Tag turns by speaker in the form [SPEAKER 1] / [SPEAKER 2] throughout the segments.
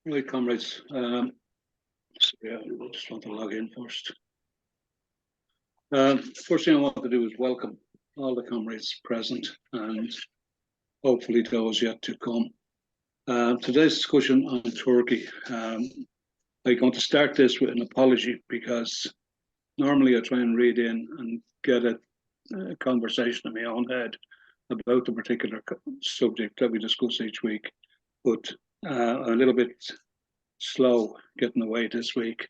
[SPEAKER 1] Right, comrades. Sorry, I just want to log in first. First thing I want to do is welcome all the comrades present and hopefully those yet to come. Today's discussion on Turkey. I'm going to start this with an apology because normally I try and read in and get a conversation in my own head about the particular subject that we discuss each week, but a little bit slow getting away this week.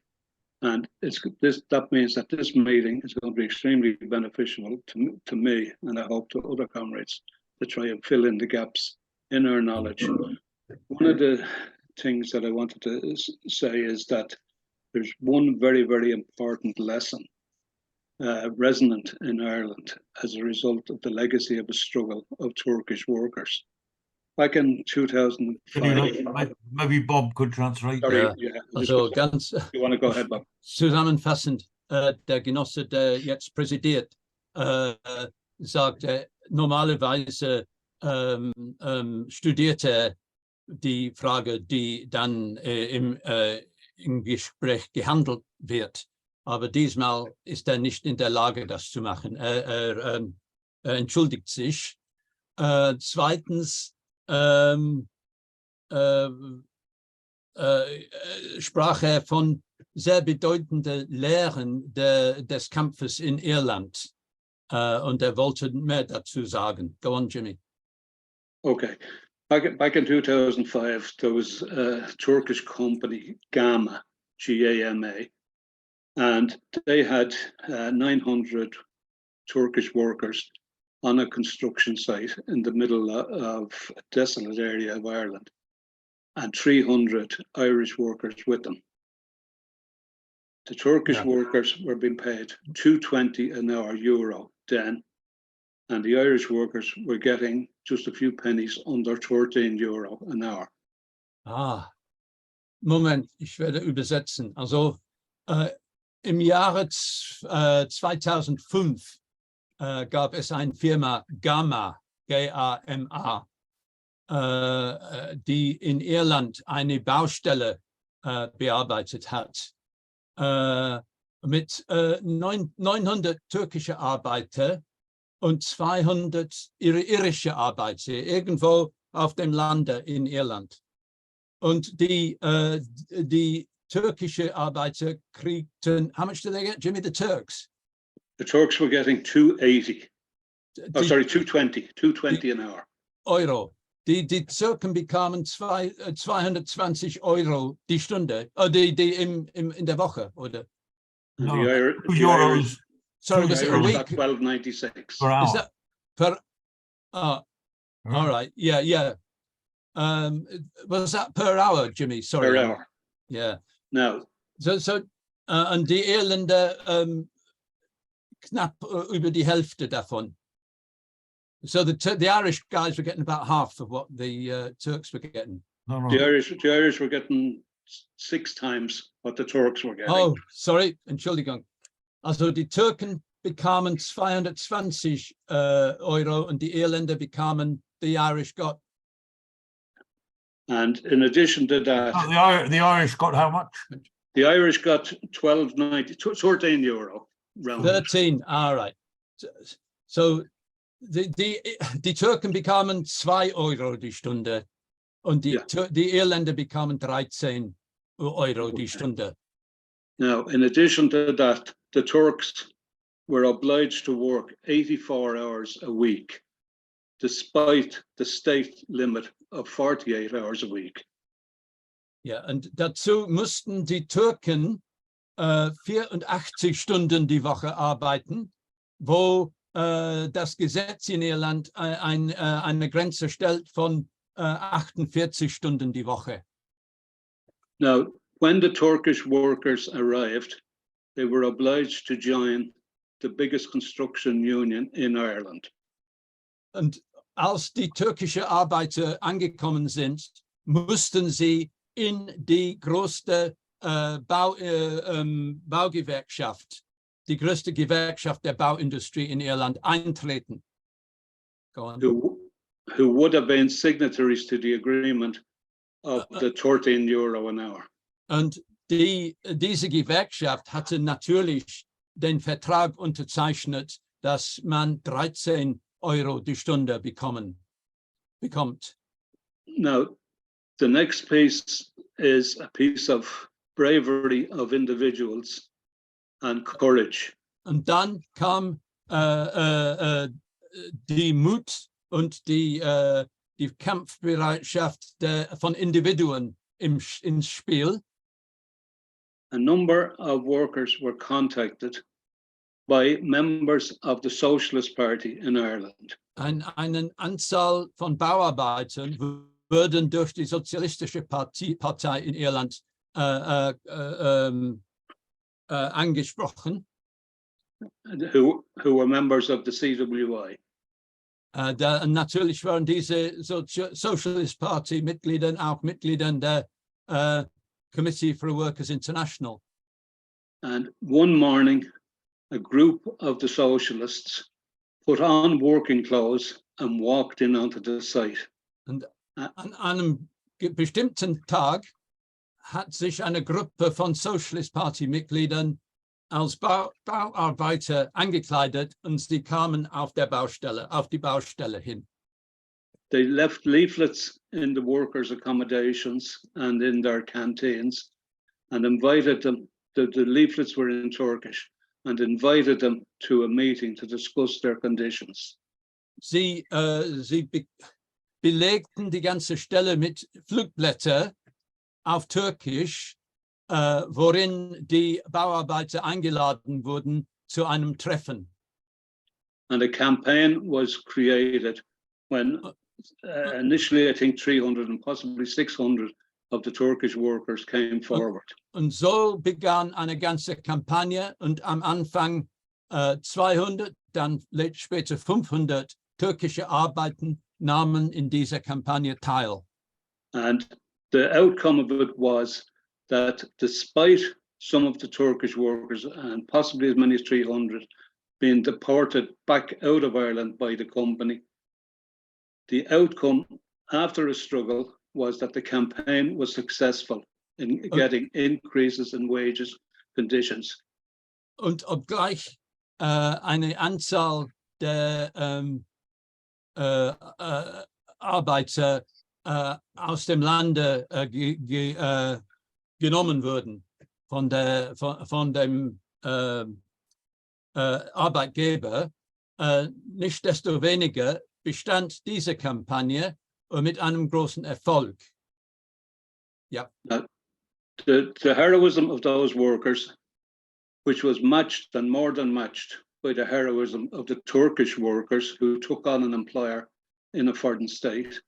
[SPEAKER 1] And that means that this meeting is going to be extremely beneficial to me, and I hope to other comrades, to try and fill in the gaps in our knowledge. One of the things that I wanted to say is that there's one very, very important lesson resonant in Ireland as a result of the legacy of the struggle of Turkish workers. Back in 2005.
[SPEAKER 2] Maybe Bob could translate.
[SPEAKER 1] Sorry,
[SPEAKER 3] Also ganz
[SPEAKER 1] you want to go ahead, Bob?
[SPEAKER 3] Zusammenfassend, der Genosse, der jetzt präsidiert, sagt, normalerweise studiert er die Frage, die dann im Gespräch gehandelt wird. Aber diesmal ist er nicht in der Lage, das zu machen. Er entschuldigt sich. Zweitens sprach er von sehr bedeutenden Lehren des Kampfes in Irland. Und er wollte mehr dazu sagen. Go on, Jimmy.
[SPEAKER 1] Okay. Back in 2005, there was a Turkish company, Gama, G-A-M-A, and they had 900 Turkish workers on a construction site in the middle of a desolate area of Ireland, and 300 Irish workers with them. The Turkish workers were being paid €2.20 an hour then, and the Irish workers were getting just a few pennies under €13 an hour.
[SPEAKER 3] Moment, ich werde übersetzen. Also im Jahre 2005 gab es eine Firma Gama, G-A-M-A, die in Irland eine Baustelle bearbeitet hat. Mit 900 türkische Arbeiter und 200 irische Arbeiter, irgendwo auf dem Lande in Irland. Und die türkische Arbeiter kriegten, how much did they get, Jimmy, the Turks?
[SPEAKER 1] The Turks were getting $2.20 an hour.
[SPEAKER 3] Euro. Die Türken bekamen 220 Euro die Stunde, in der Woche, oder?
[SPEAKER 1] No,
[SPEAKER 2] euros.
[SPEAKER 3] Sorry, was it a week?
[SPEAKER 1] $12.96
[SPEAKER 2] per hour.
[SPEAKER 3] Is that per? All right. Yeah. Was that per hour, Jimmy? Sorry.
[SPEAKER 1] Per hour.
[SPEAKER 3] Yeah.
[SPEAKER 1] No.
[SPEAKER 3] So und die Irländer knapp über die Hälfte davon. So the Irish guys were getting about half of what the Turks were getting.
[SPEAKER 2] No.
[SPEAKER 1] The Irish were getting 6 times what the Turks were getting.
[SPEAKER 3] Oh, sorry, Entschuldigung. Also die Türken bekamen 220 Euro und die Irländer bekamen, the Irish got.
[SPEAKER 1] And in addition to that,
[SPEAKER 2] the Irish got how much?
[SPEAKER 1] The Irish got €13 round.
[SPEAKER 3] 13, all right. So die Türken bekamen 2 Euro die Stunde und die Irländer bekamen 13 Euro die Stunde.
[SPEAKER 1] Now, in addition to that, the Turks were obliged to work 84 hours a week, despite the state limit of 48 hours a week.
[SPEAKER 3] Ja, und dazu mussten die Türken 84 Stunden die Woche arbeiten, wo das Gesetz in Irland eine Grenze stellt von 48 Stunden die Woche.
[SPEAKER 1] Now, when the Turkish workers arrived, they were obliged to join the biggest construction union in Ireland.
[SPEAKER 3] Und als die türkischen Arbeiter angekommen sind, mussten sie in die größte Baugewerkschaft, die größte Gewerkschaft der Bauindustrie in Irland eintreten. Go on.
[SPEAKER 1] who would have been signatories to the agreement of the €13 an hour.
[SPEAKER 3] Und diese Gewerkschaft hatte natürlich den Vertrag unterzeichnet, dass man 13 Euro die Stunde bekommt.
[SPEAKER 1] Now, the next piece is a piece of bravery of individuals and courage.
[SPEAKER 3] Und dann kam die Mut und die Kampfbereitschaft von Individuen ins Spiel.
[SPEAKER 1] A number of workers were contacted by members of the Socialist Party in Ireland.
[SPEAKER 3] Eine Anzahl von Bauarbeitern wurden durch die Sozialistische Partei in Irland angesprochen.
[SPEAKER 1] Who were members of the CWI.
[SPEAKER 3] Natürlich waren diese Socialist Party Mitglieder auch Mitgliedern der Committee for Workers International.
[SPEAKER 1] And one morning, a group of the socialists put on working clothes and walked in onto the site.
[SPEAKER 3] Und an einem bestimmten Tag hat sich eine Gruppe von Socialist Party Mitgliedern als Bauarbeiter angekleidet und sie kamen auf die Baustelle hin.
[SPEAKER 1] They left leaflets in the workers' accommodations and in their canteens and invited them, the leaflets were in Turkish, and invited them to a meeting to discuss their conditions.
[SPEAKER 3] Sie belegten die ganze Stelle mit Flugblättern auf Türkisch, worin die Bauarbeiter eingeladen wurden zu einem Treffen.
[SPEAKER 1] And a campaign was created when initially I think 300 and possibly 600 of the Turkish workers came forward.
[SPEAKER 3] Und so begann eine ganze Kampagne und am Anfang 200, dann später 500 türkische Arbeiter nahmen in dieser Kampagne teil.
[SPEAKER 1] And the outcome of it was that despite some of the Turkish workers and possibly as many as 300 being deported back out of Ireland by the company, the outcome after a struggle was that the campaign was successful in getting increases in wages conditions.
[SPEAKER 3] Und obgleich eine Anzahl der Arbeiter aus dem Lande genommen wurden von dem Arbeitgeber, nichtsdestoweniger bestand diese Kampagne mit einem großen Erfolg. Ja.
[SPEAKER 1] The heroism of those workers, which was matched and more than matched by the heroism of the Turkish workers who took on an employer in a foreign state,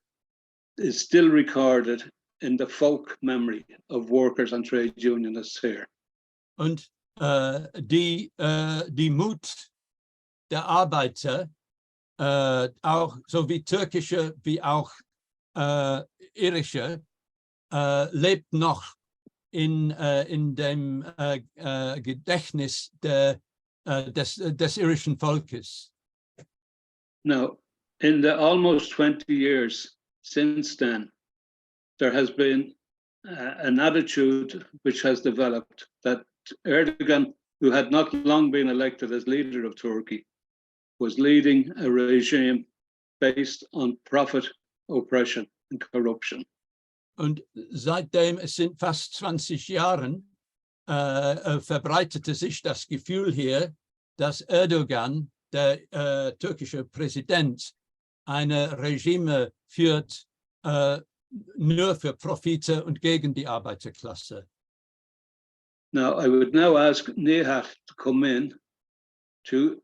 [SPEAKER 1] is still recorded in the folk memory of workers and trade unionists here.
[SPEAKER 3] Und die Mut der Arbeiter, auch sowie türkische wie auch irische, lebt noch in dem Gedächtnis des irischen Volkes.
[SPEAKER 1] Now, in the almost 20 years since then, there has been an attitude which has developed that Erdogan, who had not long been elected as leader of Turkey, was leading a regime based on profit, oppression and corruption.
[SPEAKER 3] Und seitdem, es sind fast 20 Jahren, verbreitete sich das Gefühl hier, dass Erdogan, der türkische Präsident, ein Regime führt, nur für Profite und gegen die Arbeiterklasse.
[SPEAKER 1] Now, I would now ask Nihat to come in to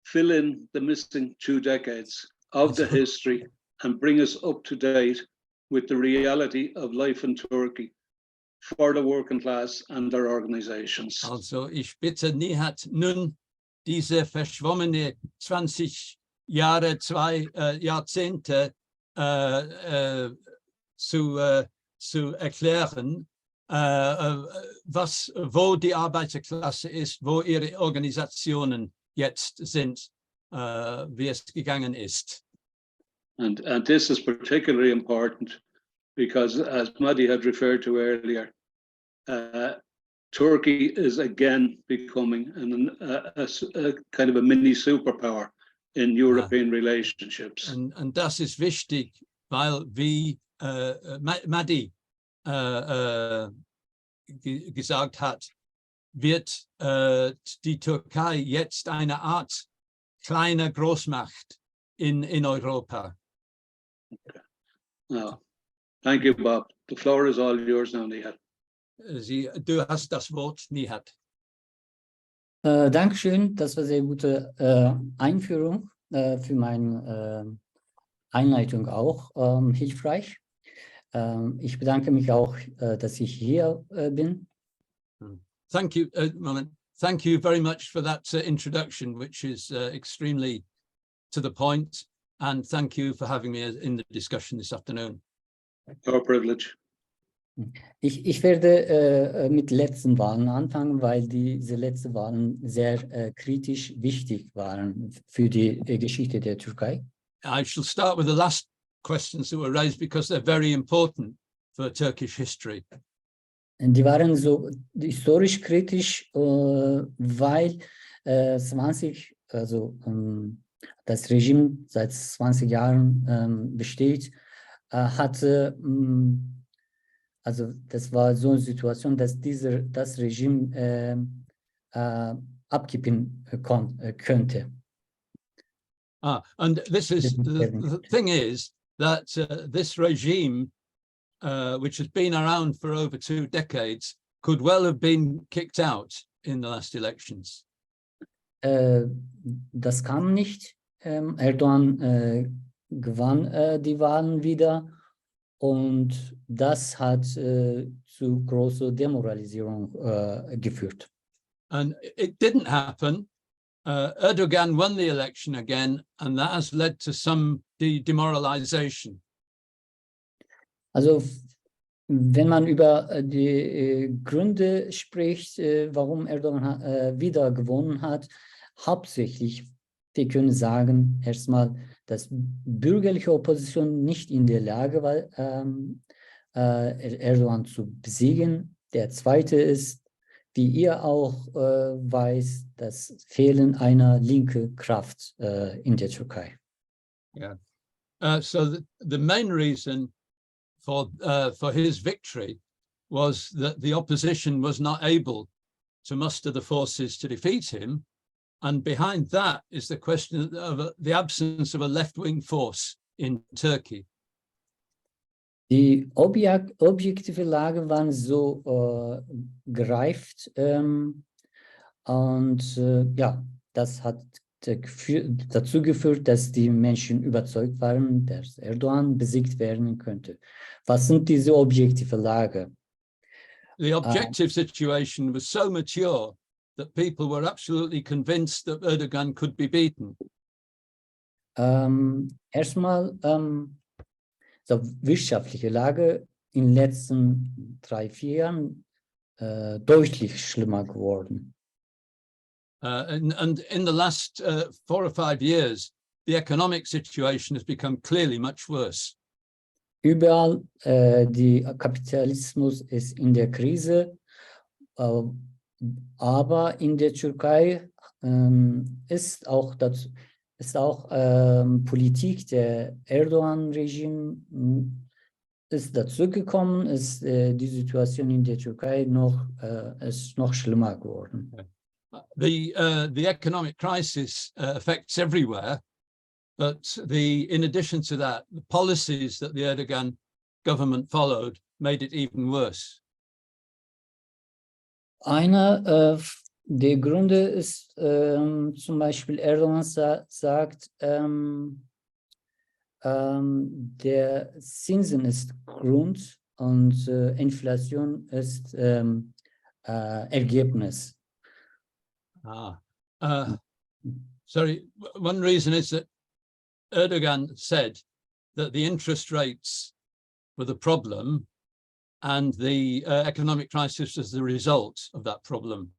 [SPEAKER 1] fill in the missing 2 decades of the history and bring us up to date with the reality of life in Turkey for the working class and their organizations.
[SPEAKER 3] Also, ich bitte Nihat nun, diese verschwommene 20 Jahre, 2 Jahrzehnte zu erklären, wo die Arbeiterklasse ist, wo ihre Organisationen jetzt sind, wie es gegangen ist.
[SPEAKER 1] And this is particularly important because, as Madi had referred to earlier, Turkey is again becoming a kind of a mini superpower in European relationships.
[SPEAKER 3] Und das ist wichtig, weil wie Madi gesagt hat, wird die Türkei jetzt eine Art kleine Großmacht in Europa.
[SPEAKER 1] Okay. Now, thank you, Bob. The floor is all yours now, Nihat.
[SPEAKER 3] Du hast das Wort, Nihat.
[SPEAKER 4] Dankeschön, das war sehr gute Einführung für meine Einleitung auch hilfreich. Ich bedanke mich auch, dass ich hier bin.
[SPEAKER 3] Thank you, thank you very much for that introduction, which is extremely to the point, and thank you for having me in the discussion this afternoon.
[SPEAKER 1] Our privilege.
[SPEAKER 4] Ich werde mit letzten Wahlen anfangen, weil diese letzten Wahlen sehr kritisch wichtig waren für die Geschichte der Türkei.
[SPEAKER 3] I shall start with the last questions that were raised because they're very important for Turkish history.
[SPEAKER 4] Die waren so historisch kritisch, weil das Regime seit 20 Jahren besteht, hatte also das war so eine Situation, dass das Regime abkippen könnte.
[SPEAKER 3] And this is the thing is that this regime, which has been around for over 2 decades, could well have been kicked out in the last elections.
[SPEAKER 4] Das kam nicht. Erdogan gewann die Wahlen wieder. Und das hat zu großer Demoralisierung geführt.
[SPEAKER 3] And it didn't happen. Erdogan won the election again, and that has led to some demoralization.
[SPEAKER 4] Also, wenn man über die Gründe spricht, warum Erdogan wieder gewonnen hat, hauptsächlich, wir können sagen, erstmal, dass bürgerliche Opposition nicht in der Lage war, Erdogan zu besiegen. Der zweite ist, wie ihr auch weiß, das Fehlen einer linken Kraft in der Türkei.
[SPEAKER 3] Yeah. So the main reason for his victory was that the opposition was not able to muster the forces to defeat him. And behind that is the question of the absence of a left-wing force in Turkey.
[SPEAKER 4] Die objektive Lage waren so gereift und ja, das hat dazu geführt, dass die Menschen überzeugt waren, dass Erdogan besiegt werden könnte. Was sind diese objektive Lage?
[SPEAKER 3] The objective situation was so mature that people were absolutely convinced that Erdogan could be beaten.
[SPEAKER 4] Erstmal so wirtschaftliche Lage in den letzten 3-4 Jahren deutlich schlimmer geworden.
[SPEAKER 3] And in the last 4 or 5 years, the economic situation has become clearly much worse.
[SPEAKER 4] Überall der Kapitalismus ist in der Krise, aber in der Türkei ist auch Politik der Erdogan-Regime ist dazu gekommen, ist die Situation in der Türkei ist noch schlimmer geworden.
[SPEAKER 3] The economic crisis affects everywhere, but in addition to that, the policies that the Erdogan government followed made it even worse.
[SPEAKER 4] Einer der Gründe ist zum Beispiel, Erdogan sagt, der Zinsen ist Grund und Inflation ist Ergebnis.
[SPEAKER 3] Sorry, one reason is that Erdogan said that the interest rates were the problem and the economic crisis is the result of that problem.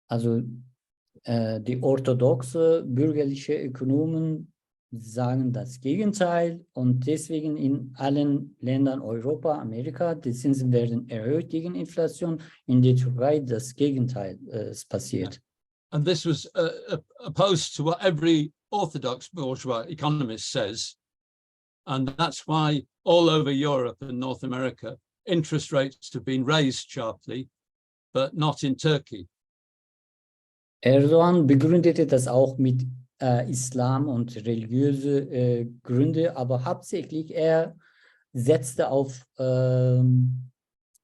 [SPEAKER 4] Also die orthodoxe bürgerliche Ökonomen sagen das Gegenteil und deswegen in allen Ländern Europa, Amerika, die Zinsen werden erhöht gegen Inflation. In der Türkei das Gegenteil ist passiert.
[SPEAKER 3] And this was opposed to what every orthodox bourgeois economist says. And that's why all over Europe and North America, interest rates have been raised sharply, but not in Turkey.
[SPEAKER 4] Erdogan begründete das auch mit Islam und religiöse Gründe, aber hauptsächlich er setzte auf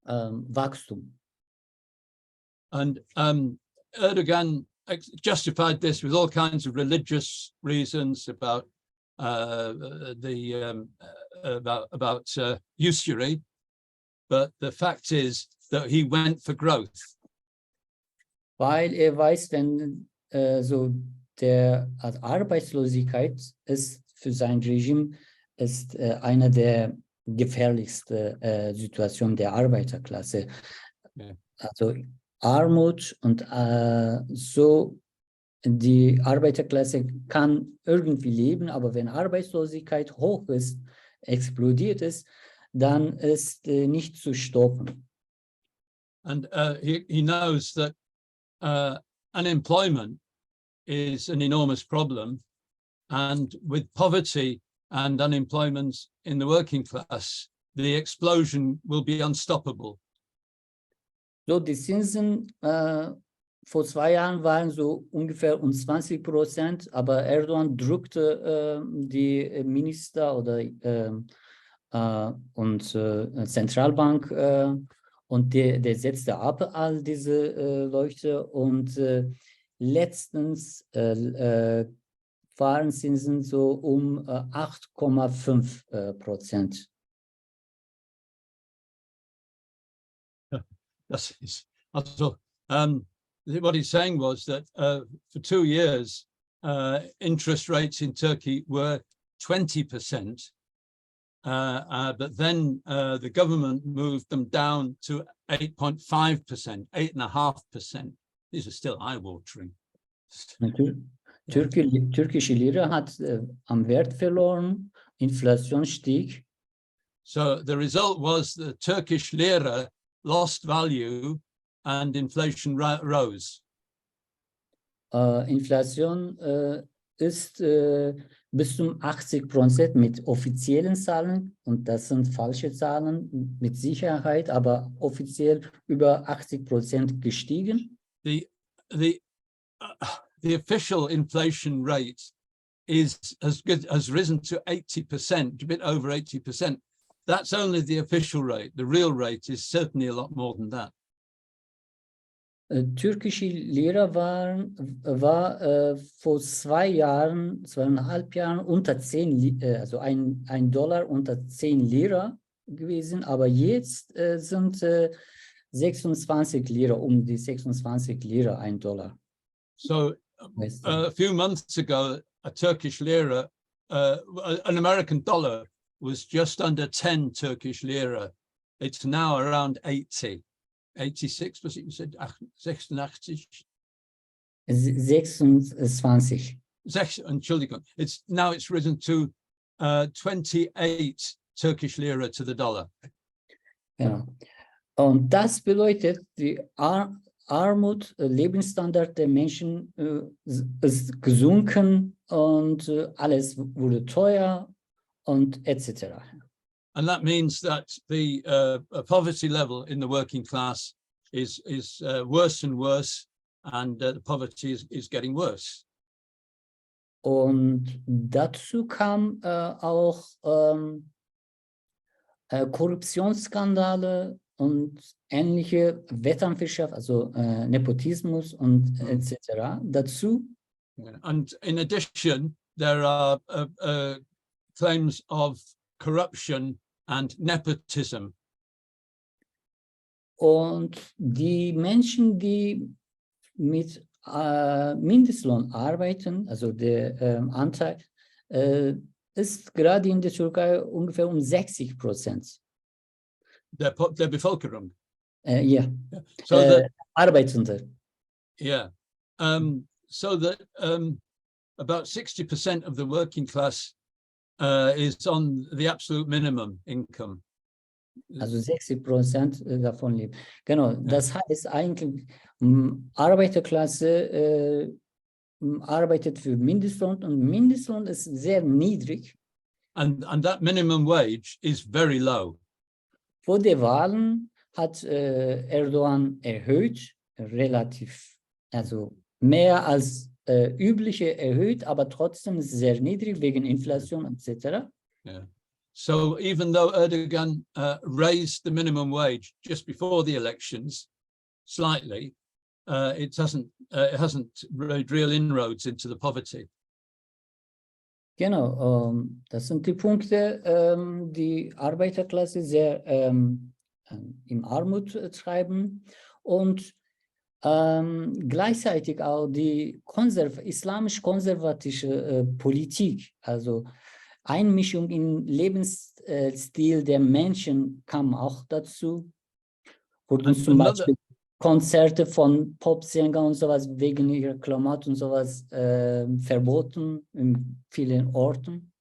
[SPEAKER 4] Wachstum.
[SPEAKER 3] And Erdogan justified this with all kinds of religious reasons about usury, but the fact is that he went for growth.
[SPEAKER 4] Weil er weiß, wenn so der Arbeitslosigkeit ist für sein Regime ist eine der gefährlichsten Situationen der Arbeiterklasse.
[SPEAKER 3] Ja.
[SPEAKER 4] Also Armut und so die Arbeiterklasse kann irgendwie leben, aber wenn Arbeitslosigkeit hoch ist, explodiert ist, dann ist nicht zu stoppen.
[SPEAKER 3] And he knows that unemployment is an enormous problem, and with poverty and unemployment in the working class, the explosion will be unstoppable.
[SPEAKER 4] So, die Zinsen vor 2 Jahren waren so ungefähr um 20%, aber Erdogan drückte die Minister oder und Zentralbank und der setzte ab all diese Leute und letztens waren Zinsen so um 8,5%.
[SPEAKER 3] That is also what he's saying was that for 2 years, interest rates in Turkey were 20%, but then the government moved them down to 8.5%, 8.5%. These are still eye-watering.
[SPEAKER 4] Türkische Lira hat am Wert verloren, Inflation stieg.
[SPEAKER 3] So the result was the Turkish lira lost value and inflation rose.
[SPEAKER 4] Inflation ist bis zum 80% mit offiziellen Zahlen, und das sind falsche Zahlen mit Sicherheit, aber offiziell über 80% gestiegen.
[SPEAKER 3] The official inflation rate has risen to 80%, a bit over 80%. That's only the official rate. The real rate is certainly a lot more than that.
[SPEAKER 4] Türkische Lira war vor 2 Jahren, 2,5 Jahren unter 10, also ein Dollar unter 10 Lira gewesen, aber jetzt sind 26 Lira, um die 26 Lira, ein Dollar.
[SPEAKER 3] So a few months ago, a Turkish lira, an American dollar was just under 10 Turkish lira. It's now around 80. 86, was it you said? 86?
[SPEAKER 4] 26.
[SPEAKER 3] Entschuldigung. It's risen to 28 Turkish lira to the dollar.
[SPEAKER 4] Ja. Und das bedeutet, die Armut, Lebensstandard der Menschen ist gesunken und alles wurde teuer und etc.
[SPEAKER 3] And that means that the poverty level in the working class is worse and worse, and the poverty is getting worse.
[SPEAKER 4] Und dazu kam auch Korruptionsskandale und ähnliche Vetternwirtschaft, also Nepotismus und etc. dazu.
[SPEAKER 3] And in addition, there are claims of corruption and nepotism.
[SPEAKER 4] Und die Menschen, die mit Mindestlohn arbeiten, also der Anteil, ist gerade in der Türkei ungefähr um 60%.
[SPEAKER 3] Der Bevölkerung.
[SPEAKER 4] Ja,
[SPEAKER 3] So that,
[SPEAKER 4] Arbeitende.
[SPEAKER 3] yeah. So that about 60% of the working class is on the absolute minimum income.
[SPEAKER 4] Also 60% davon leben. Genau, das heißt eigentlich, Arbeiterklasse arbeitet für Mindestlohn und Mindestlohn ist sehr niedrig.
[SPEAKER 3] And that minimum wage is very low.
[SPEAKER 4] Vor den Wahlen hat Erdogan erhöht, relativ, also mehr als übliche erhöht, aber trotzdem ist es sehr niedrig wegen Inflation etc.
[SPEAKER 3] Yeah. So even though Erdogan raised the minimum wage just before the elections slightly, it hasn't made real inroads into the poverty.
[SPEAKER 4] Genau, das sind die Punkte, die Arbeiterklasse sehr in Armut treiben und gleichzeitig auch die islamisch-konservatische Politik, also Einmischung in Lebensstil der Menschen kam auch dazu. Wurden zum Beispiel Konzerte von Popsängern und sowas wegen ihrer Klamotten und sowas verboten in vielen Orten.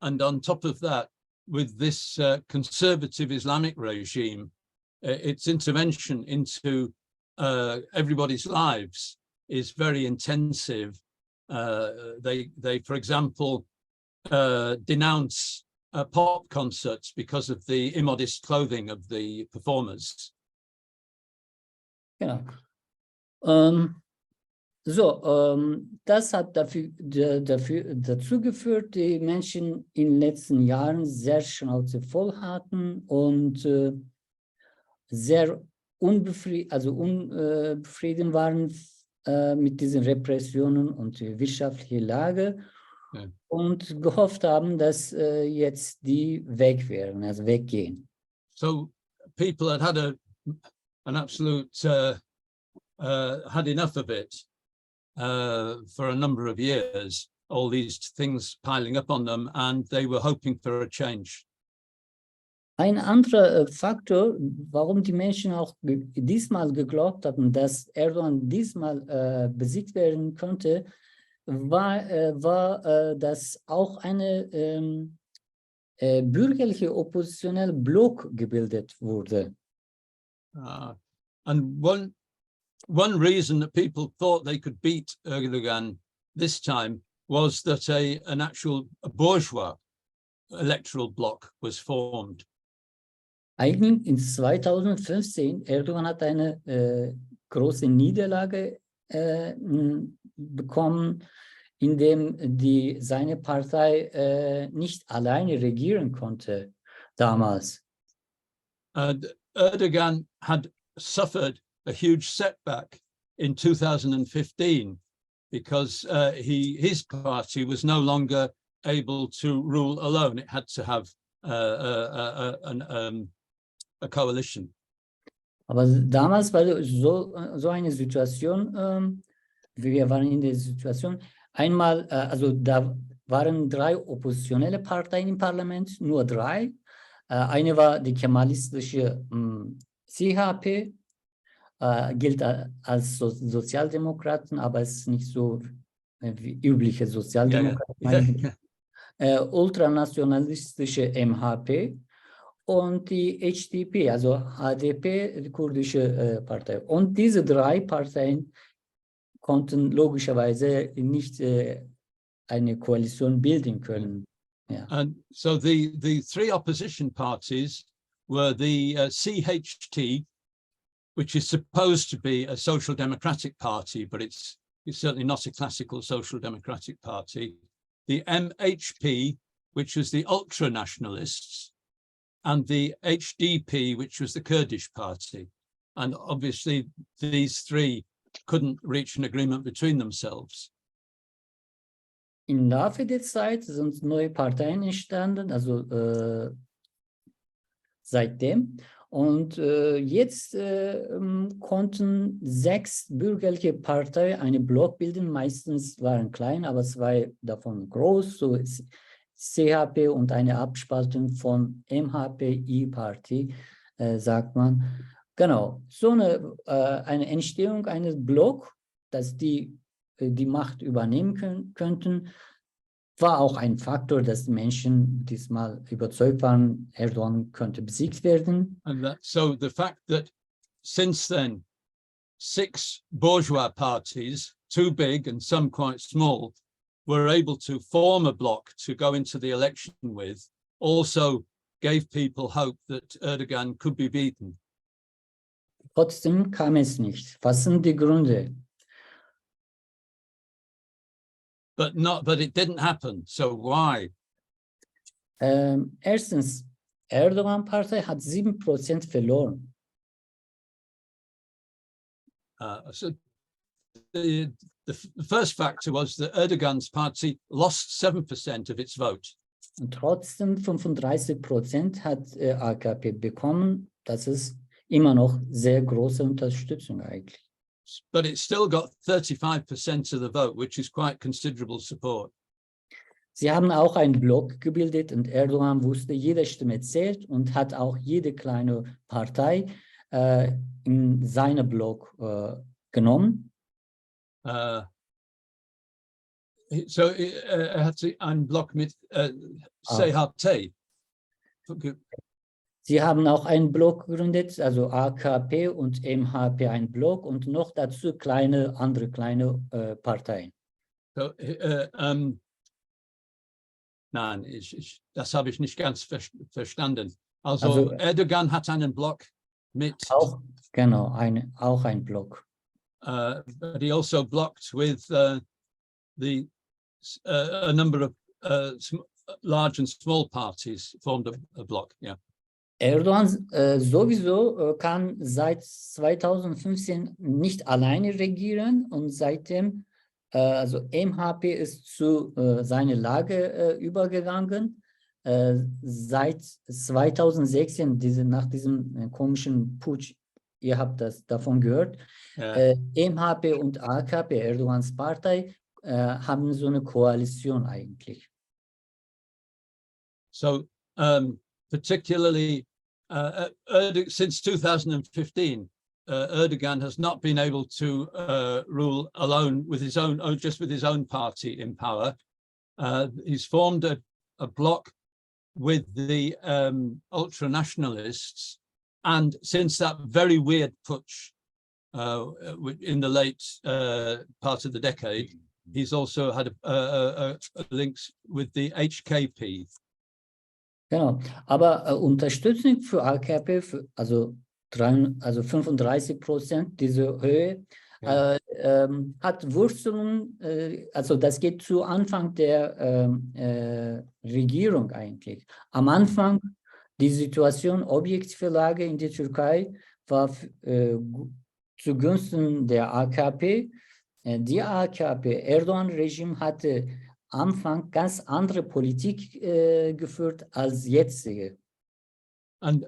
[SPEAKER 3] And on top of that, with this conservative Islamic regime, its intervention into everybody's lives is very intensive. They, for example, denounce pop concerts because of the immodest clothing of the performers.
[SPEAKER 4] Genau. Das hat dazu geführt, die Menschen in den letzten Jahren sehr Schnauze voll hatten und sehr unbefriedet waren mit diesen Repressionen und der wirtschaftlichen Lage und gehofft haben, dass jetzt die weg wären, also weggehen.
[SPEAKER 3] So people had an absolute had enough of it for a number of years, all these things piling up on them, and they were hoping for a change.
[SPEAKER 4] Ein anderer Faktor, warum die Menschen auch diesmal geglaubt hatten, dass Erdogan diesmal besiegt werden könnte, war, dass auch eine bürgerliche oppositionelle Block gebildet wurde.
[SPEAKER 3] And one reason that people thought they could beat Erdogan this time was that an actual bourgeois electoral bloc was formed.
[SPEAKER 4] Eigentlich in 2015, Erdogan hat eine große Niederlage bekommen, indem seine Partei nicht alleine regieren konnte damals.
[SPEAKER 3] Erdogan had suffered a huge setback in 2015 because his party was no longer able to rule alone. It had to have a coalition.
[SPEAKER 4] Aber damals war so eine Situation, wir waren in der Situation, einmal, also da waren 3 oppositionelle Parteien im Parlament, nur 3. Eine war die kemalistische CHP, gilt als Sozialdemokraten, aber es ist nicht so wie übliche Sozialdemokraten. Ultranationalistische MHP und die HDP, also HDP, die kurdische Partei. Und diese 3 Parteien konnten logischerweise nicht eine Koalition bilden können. Yeah.
[SPEAKER 3] And so the 3 opposition parties were the CHT, which is supposed to be a social democratic party, but it's certainly not a classical social democratic party. The MHP, which was the ultra nationalists, and the HDP, which was the Kurdish party. And obviously these 3 couldn't reach an agreement between themselves.
[SPEAKER 4] Im Laufe der Zeit sind neue Parteien entstanden, also seitdem. Und jetzt konnten 6 bürgerliche Parteien einen Block bilden. Meistens waren klein, aber 2 davon groß, so CHP und eine Abspaltung von MHP-I-Party, sagt man. Genau, so eine Entstehung eines Blocks, dass die die Macht übernehmen könnten, war auch ein Faktor, dass die Menschen diesmal überzeugt waren, Erdogan könnte besiegt werden.
[SPEAKER 3] And so the fact that since then 6 bourgeois parties, 2 big and some quite small, were able to form a bloc to go into the election with, also gave people hope that Erdogan could be beaten.
[SPEAKER 4] Trotzdem kam es nicht. Was sind die Gründe?
[SPEAKER 3] But it didn't happen. So why?
[SPEAKER 4] Erstens, Erdogan-Partei hat 7% verloren.
[SPEAKER 3] So the first factor was that Erdogan's party lost 7% of its vote.
[SPEAKER 4] Und trotzdem 35% hat AKP bekommen. Das ist immer noch sehr große Unterstützung eigentlich.
[SPEAKER 3] But it still got 35% of the vote, which is quite considerable support.
[SPEAKER 4] Sie haben auch einen Block gebildet und Erdogan wusste, jede Stimme zählt und hat auch jede kleine Partei in seinen Block genommen.
[SPEAKER 3] So er hat einen Block mit CHT.
[SPEAKER 4] Sie haben auch einen Block gegründet, also AKP und MHP einen Block und noch dazu andere kleine Parteien.
[SPEAKER 3] So, nein, das habe ich nicht ganz verstanden. Also Erdogan hat einen Block mit.
[SPEAKER 4] Auch, genau, auch ein Block.
[SPEAKER 3] But he also blocked with a number of large and small parties formed a block. Yeah.
[SPEAKER 4] Erdogan sowieso kann seit 2015 nicht alleine regieren und seitdem, also MHP ist zu seiner Lage übergegangen. Seit 2016, nach diesem komischen Putsch, ihr habt davon gehört, MHP und AKP, Erdogans Partei, haben so eine Koalition eigentlich.
[SPEAKER 3] So particularly since 2015, Erdogan has not been able to rule alone with his own, just with his own party in power. He's formed a bloc with the ultra-nationalists, and since that very weird putsch in the late part of the decade, he's also had links with the HKP.
[SPEAKER 4] Genau, aber Unterstützung für AKP, also 35%, diese Höhe, hat Wurzeln, also das geht zu Anfang der Regierung eigentlich. Am Anfang, die Situation, objektive Lage in der Türkei war zugunsten der AKP. Die AKP, Erdogan-Regime hatte Anfang ganz andere Politik geführt als jetzige.
[SPEAKER 3] And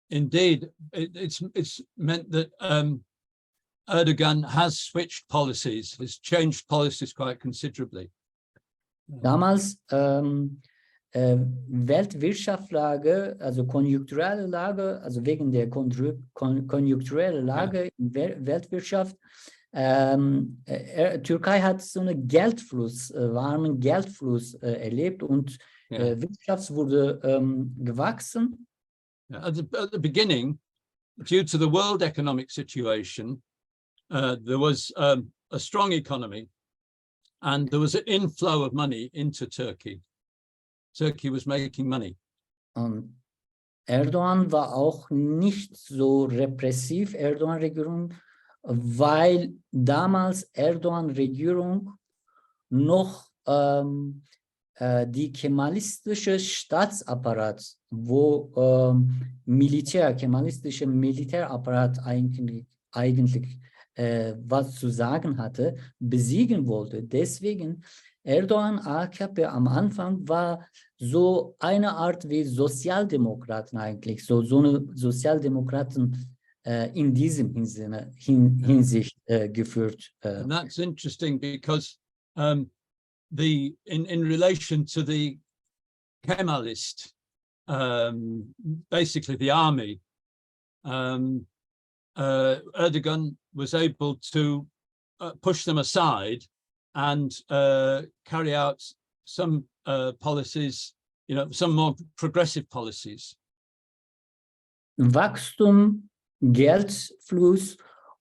[SPEAKER 3] indeed, it's meant that Erdogan has switched policies, has changed policies quite considerably.
[SPEAKER 4] Damals Weltwirtschaftslage, also konjunkturelle Lage, also wegen der konjunkturellen Lage in der Weltwirtschaft, Türkei hat so einen warmen Geldfluss erlebt und Wirtschaft wurde gewachsen.
[SPEAKER 3] At the beginning, due to the world economic situation, there was a strong economy and there was an inflow of money into Turkey. Turkey was making money.
[SPEAKER 4] Erdogan war auch nicht so repressiv, Erdogan-Regierung, weil damals Erdogan-Regierung noch die kemalistische Staatsapparat, wo kemalistische Militärapparat eigentlich was zu sagen hatte, besiegen wollte. Deswegen Erdogan, AKP am Anfang war so eine Art wie Sozialdemokraten eigentlich, so eine Sozialdemokraten in diesem Hinsicht geführt.
[SPEAKER 3] And that's interesting because in relation to the Kemalist, basically the army, Erdogan was able to push them aside and carry out some policies, some more progressive policies.
[SPEAKER 4] Wachstum, Geldfluss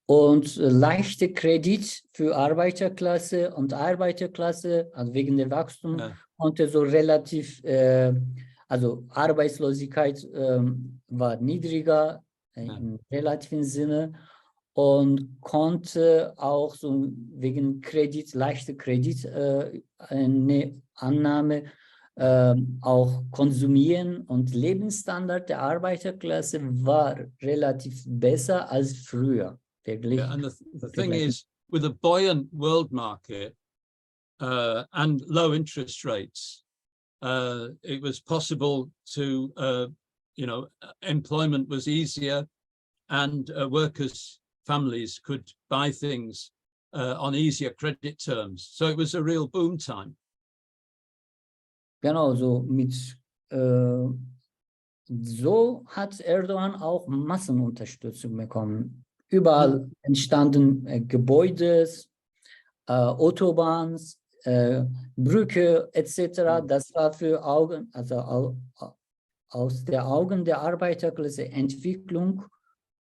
[SPEAKER 4] und leichte Kredit für Arbeiterklasse und Arbeiterklasse, also wegen der Wachstum, konnte so relativ, also Arbeitslosigkeit war niedriger im relativen Sinne und konnte auch so wegen Kredit, leichte Kredit, eine Annahme auch konsumieren und Lebensstandard der Arbeiterklasse war relativ besser als früher.
[SPEAKER 3] Yeah, and the thing is, with a buoyant world market and low interest rates, it was possible to, employment was easier, and workers' families could buy things on easier credit terms. So it was a real boom time.
[SPEAKER 4] Genau, so hat Erdogan auch Massenunterstützung bekommen. Überall entstanden Gebäude, Autobahns, Brücke etc. Das war für Augen, also aus der Augen der Arbeiterklasse Entwicklung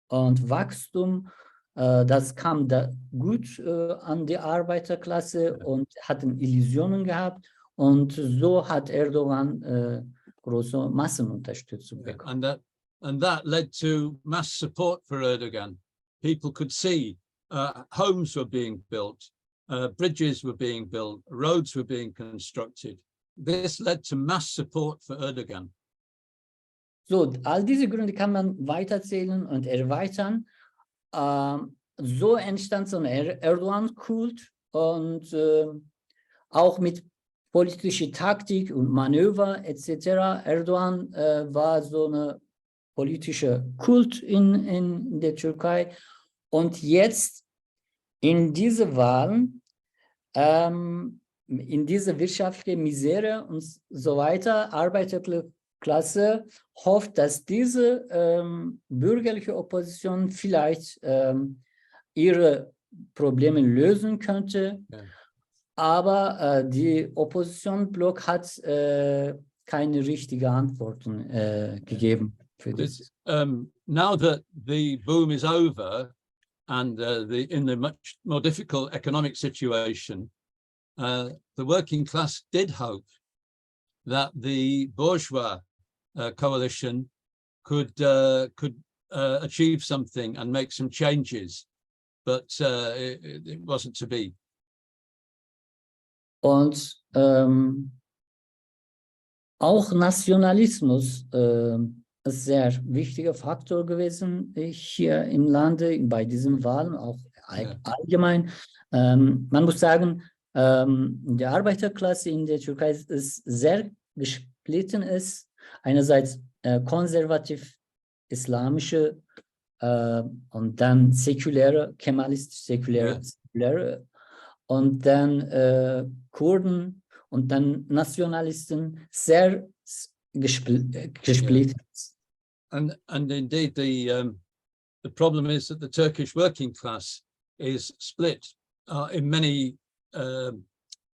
[SPEAKER 4] und Wachstum. Das kam da gut an die Arbeiterklasse und hatten Illusionen gehabt. Und so hat Erdogan große Massenunterstützung bekommen.
[SPEAKER 3] And that led to mass support for Erdogan. People could see homes were being built, bridges were being built, roads were being constructed. This led to mass support for Erdogan.
[SPEAKER 4] So, all diese Gründe kann man weiterzählen und erweitern. So entstand so ein Erdogan-Kult und auch mit politischer Taktik und Manöver etc. Erdogan war so eine politische Kult in der Türkei. Und jetzt in diese Wahlen, in diese wirtschaftliche Misere und so weiter, Arbeiterklasse hofft, dass diese bürgerliche Opposition vielleicht ihre Probleme lösen könnte. Ja. Aber die Oppositionsblock hat keine richtigen Antworten gegeben.
[SPEAKER 3] Now that the boom is over and in a much more difficult economic situation, the working class did hope that the bourgeois coalition could achieve something and make some changes, but it wasn't to be.
[SPEAKER 4] Und auch Nationalismus ist sehr wichtiger Faktor gewesen hier im Lande, bei diesen Wahlen, auch allgemein. Man muss sagen, die Arbeiterklasse in der Türkei ist sehr gesplitten ist. Einerseits konservativ-islamische und dann säkuläre, säkuläre und dann Kurden und dann Nationalisten sehr gesplittet.
[SPEAKER 3] And indeed, the problem is that the Turkish working class is split in many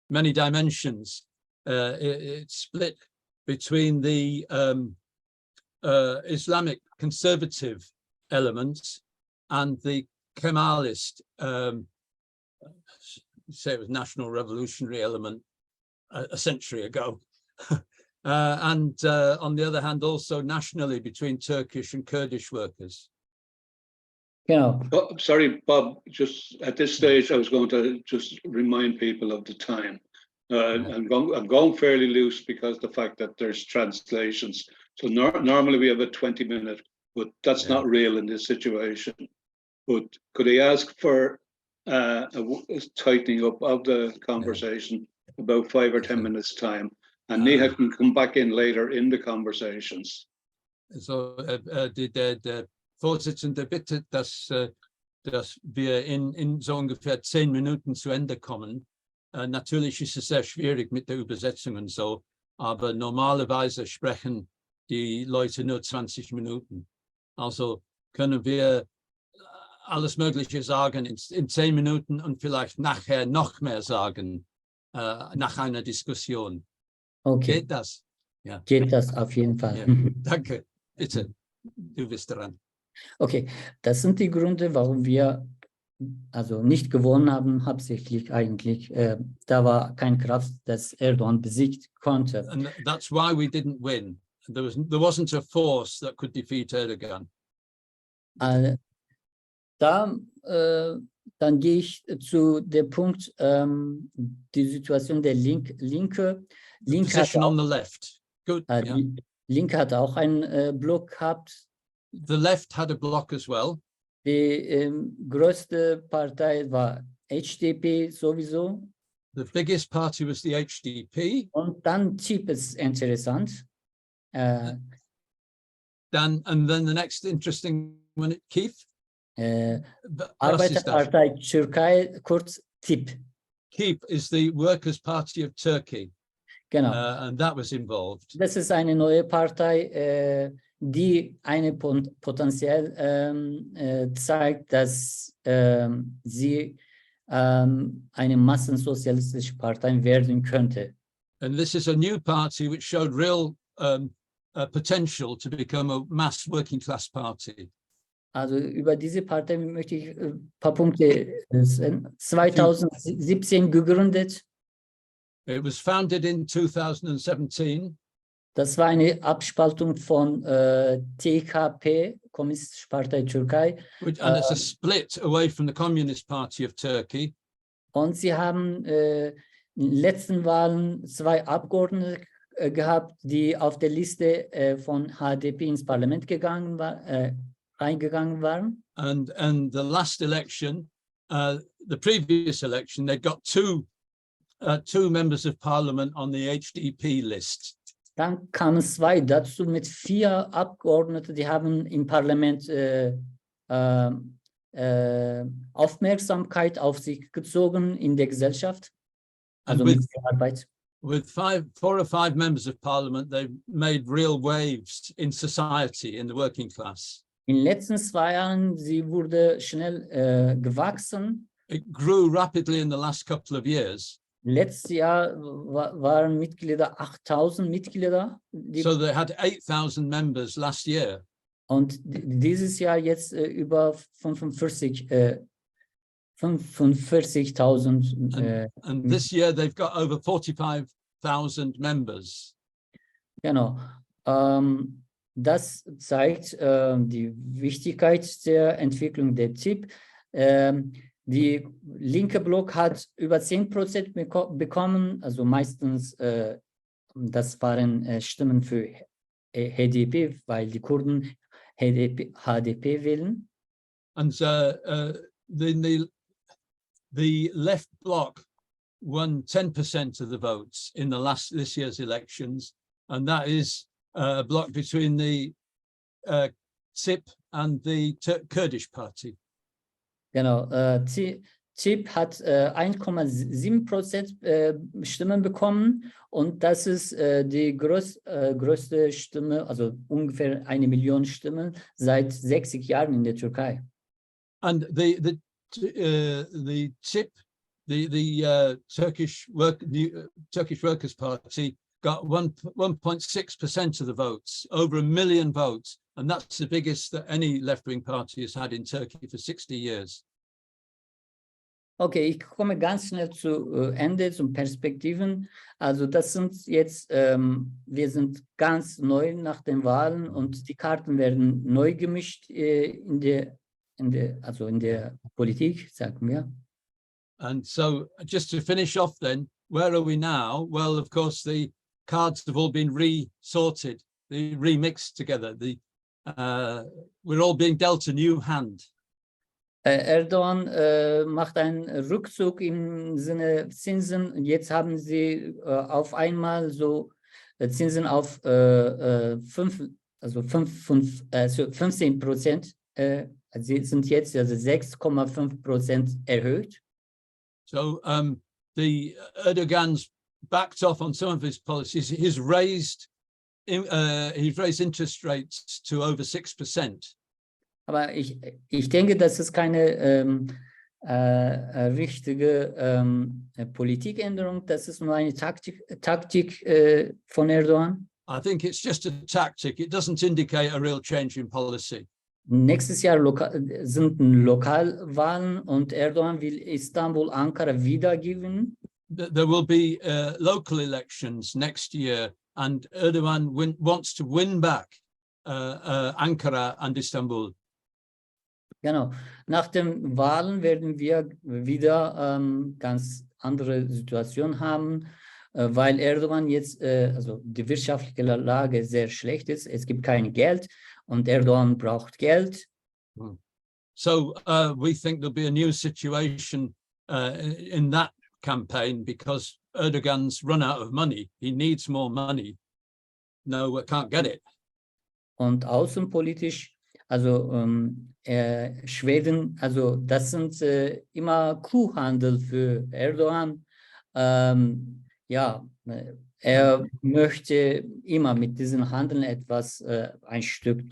[SPEAKER 3] dimensions. It's split between the Islamic conservative elements and the Kemalist, say it was national revolutionary element a century ago. And on the other hand, also nationally between Turkish and Kurdish workers.
[SPEAKER 4] Yeah.
[SPEAKER 1] Oh, sorry, Bob, just at this stage, I was going to just remind people of the time. I'm going fairly loose because the fact that there's translations. So normally we have a 20-minute, but that's not real in this situation. But could I ask for a tightening up of the conversation about 5 or 10 minutes time? And Neha can come back in later in the conversations.
[SPEAKER 3] So der Vorsitzende bittet, dass wir in so ungefähr 10 Minuten zu Ende kommen. Natürlich ist es sehr schwierig mit der Übersetzung und so, aber normalerweise sprechen die Leute nur 20 Minuten. Also können wir alles Mögliche sagen in 10 Minuten und vielleicht nachher noch mehr sagen, nach einer Diskussion.
[SPEAKER 4] Okay,
[SPEAKER 3] Geht das? Ja,
[SPEAKER 4] geht das auf jeden Fall.
[SPEAKER 3] ja. Danke. Bitte, du bist dran.
[SPEAKER 4] Okay, das sind die Gründe, warum wir also nicht gewonnen haben, hauptsächlich eigentlich. Da war keine Kraft, das Erdogan besiegt konnte.
[SPEAKER 3] And that's why we didn't win. There wasn't a force that could defeat Erdogan.
[SPEAKER 4] Dann gehe ich zu dem Punkt, die Situation der Linke.
[SPEAKER 3] The position on the left. Good. Yeah.
[SPEAKER 4] Die Linke hat auch einen Block gehabt.
[SPEAKER 3] The left had a block as well.
[SPEAKER 4] Die größte Partei war HDP sowieso.
[SPEAKER 3] The biggest party was the HDP.
[SPEAKER 4] Und dann TIP ist interessant.
[SPEAKER 3] And then the next interesting one, Keith.
[SPEAKER 4] Arbeiterpartei Türkei, kurz TIP.
[SPEAKER 3] KEEP is the Workers' Party of Turkey.
[SPEAKER 4] Genau.
[SPEAKER 3] And that was involved.
[SPEAKER 4] Das ist eine neue Partei, die eine Potenzial zeigt, dass sie eine massensozialistische Partei werden könnte.
[SPEAKER 3] And this is a new party which showed real potential to become a mass working class party.
[SPEAKER 4] Also über diese Partei möchte ich ein paar Punkte sagen. 2017 gegründet.
[SPEAKER 3] It was founded in 2017.
[SPEAKER 4] Das war eine Abspaltung von TKP, Kommunistische Partei Türkei.
[SPEAKER 3] And it's a split away from the Communist Party of Turkey.
[SPEAKER 4] Und sie haben in den letzten Wahlen 2 Abgeordnete gehabt, die auf der Liste von HDP ins Parlament eingegangen waren.
[SPEAKER 3] And the last election, the previous election, they got two members of parliament on the HDP list.
[SPEAKER 4] Dann kamen 2 dazu mit 4 Abgeordneten, die haben im Parlament Aufmerksamkeit auf sich gezogen in der Gesellschaft. Also mit der Arbeit.
[SPEAKER 3] With 4 or 5 members of parliament, they made real waves in society, in the working class.
[SPEAKER 4] In den letzten 2 Jahren, sie wurde schnell gewachsen.
[SPEAKER 3] It grew rapidly in the last couple of years.
[SPEAKER 4] Letztes Jahr waren Mitglieder 8.000 Mitglieder.
[SPEAKER 3] So they had 8,000 members last year.
[SPEAKER 4] Und dieses Jahr jetzt über 45.000.
[SPEAKER 3] And this year they've got over 45,000 members.
[SPEAKER 4] Genau. Das zeigt die Wichtigkeit der Entwicklung der TIP. Die linke Block hat über 10% bekommen, also meistens, das waren Stimmen für HDP, weil die Kurden HDP wählen.
[SPEAKER 3] And the left bloc won 10% of the votes in this year's elections, and that is a bloc between the TIP and the Kurdish party.
[SPEAKER 4] Genau, TIP hat 1,7% Stimmen bekommen und das ist die größte Stimme, also ungefähr 1 Million Stimmen seit 60 Jahren in der Türkei.
[SPEAKER 3] And the TIP, the Turkish Workers' Party, got 1.6% of the votes, over 1 million votes. And that's the biggest that any left-wing party has had in Turkey for 60 years.
[SPEAKER 4] Okay, ich komme ganz schnell zu Ende, zum Perspektiven. Also das sind jetzt, wir sind ganz neu nach den Wahlen und die Karten werden neu gemischt in der Politik, sagen wir.
[SPEAKER 3] And so just to finish off then, where are we now? Well, of course, the cards have all been re-sorted, remixed together. We're all being dealt a new hand.
[SPEAKER 4] Erdogan macht einen Rückzug im Sinne Zinsen. Jetzt haben sie auf einmal so Zinsen auf 15%. Sie sind jetzt also 6,5% erhöht.
[SPEAKER 3] So the Erdogan's backed off on some of his policies. He's raised interest rates to over 6%.
[SPEAKER 4] Aber ich denke, das ist keine richtige Politikänderung. Das ist nur eine Taktik von Erdogan.
[SPEAKER 3] I think it's just a tactic. It doesn't indicate a real change in policy.
[SPEAKER 4] Nächstes Jahr sind Lokalwahlen und Erdogan will Istanbul, Ankara wieder gewinnen.
[SPEAKER 3] There will be local elections next year, and Erdogan wants to win back Ankara and Istanbul.
[SPEAKER 4] Genau. Nach den Wahlen werden wir wieder ganz andere Situation haben, weil Erdogan jetzt, also die wirtschaftliche Lage sehr schlecht ist. Es gibt kein Geld und Erdogan braucht Geld.
[SPEAKER 3] So we think there'll be a new situation in that campaign because Erdogan's run out of money. He needs more money. No, we can't get it.
[SPEAKER 4] Und außenpolitisch, also Schweden, also das sind immer Kuhhandel für Erdogan. Ja, er möchte immer mit diesen Handeln etwas, ein Stück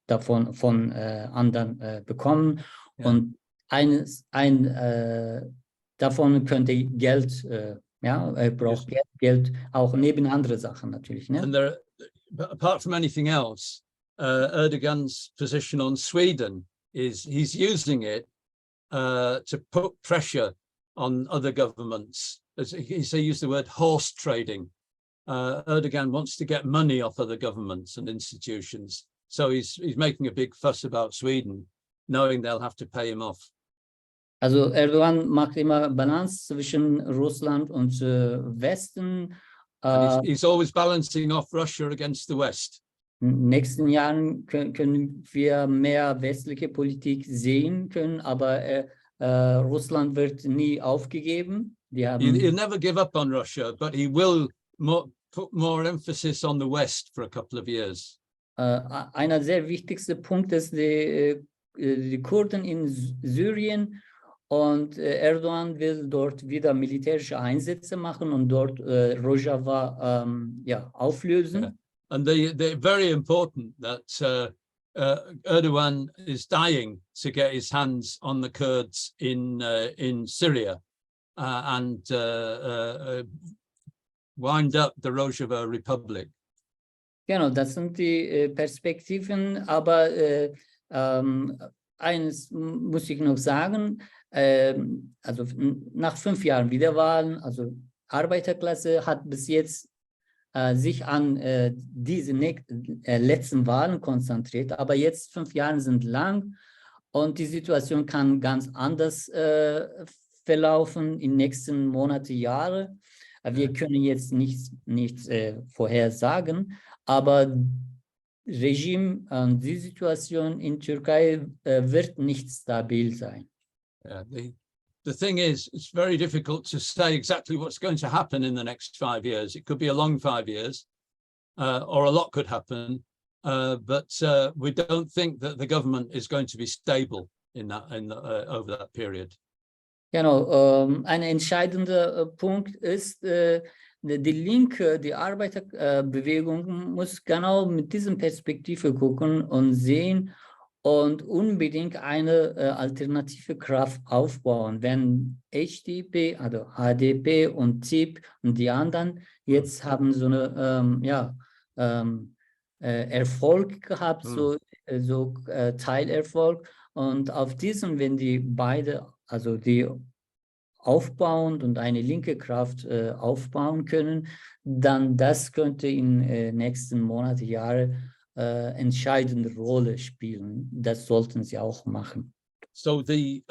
[SPEAKER 4] davon von anderen bekommen. Ja. Und davon könnte Geld, ja, er braucht Geld auch neben andere Sachen natürlich. Ne?
[SPEAKER 3] And there, apart from anything else, Erdogan's position on Sweden is he's using it to put pressure on other governments. As he used the word horse trading. Erdogan wants to get money off other governments and institutions. So he's making a big fuss about Sweden, knowing they'll have to pay him off.
[SPEAKER 4] Also Erdogan macht immer Balance zwischen Russland und Westen.
[SPEAKER 3] He's always balancing off Russia against the West.
[SPEAKER 4] In den nächsten Jahren können wir mehr westliche Politik sehen können, aber Russland wird nie aufgegeben.
[SPEAKER 3] He'll never give up on Russia, but he will put more emphasis on the West for a couple of years.
[SPEAKER 4] Einer sehr wichtigsten Punkt ist die Kurden in Syrien, und Erdogan will dort wieder militärische Einsätze machen und dort Rojava ja, auflösen.
[SPEAKER 3] Yeah. And they're very important that Erdogan is dying to get his hands on the Kurds in Syria and wind up the Rojava Republic.
[SPEAKER 4] Genau, das sind die Perspektiven, aber eines muss ich noch sagen, also nach 5 Jahren Wiederwahlen, also Arbeiterklasse hat bis jetzt sich an diese letzten Wahlen konzentriert, aber jetzt 5 Jahre sind lang und die Situation kann ganz anders verlaufen in den nächsten Monaten, Jahre. Wir können jetzt nichts vorhersagen, aber Regime und die Situation in Türkei wird nicht stabil sein.
[SPEAKER 3] Yeah, the thing is, it's very difficult to say exactly what's going to happen in the next 5 years. It could be a long 5 years, or a lot could happen, but we don't think that the government is going to be stable over that period.
[SPEAKER 4] Genau, ein entscheidender Punkt ist, die Linke, die Arbeiterbewegung muss genau mit dieser Perspektive gucken und sehen und unbedingt eine alternative Kraft aufbauen. Wenn HDP, also HDP und ZIP und die anderen jetzt haben so eine Erfolg gehabt, so Teilerfolg, und auf diesem, wenn die beide, also die aufbauen und eine linke Kraft aufbauen können, dann das könnte in nächsten Monaten, Jahre entscheidende Rolle spielen. Das sollten sie auch machen.
[SPEAKER 3] So the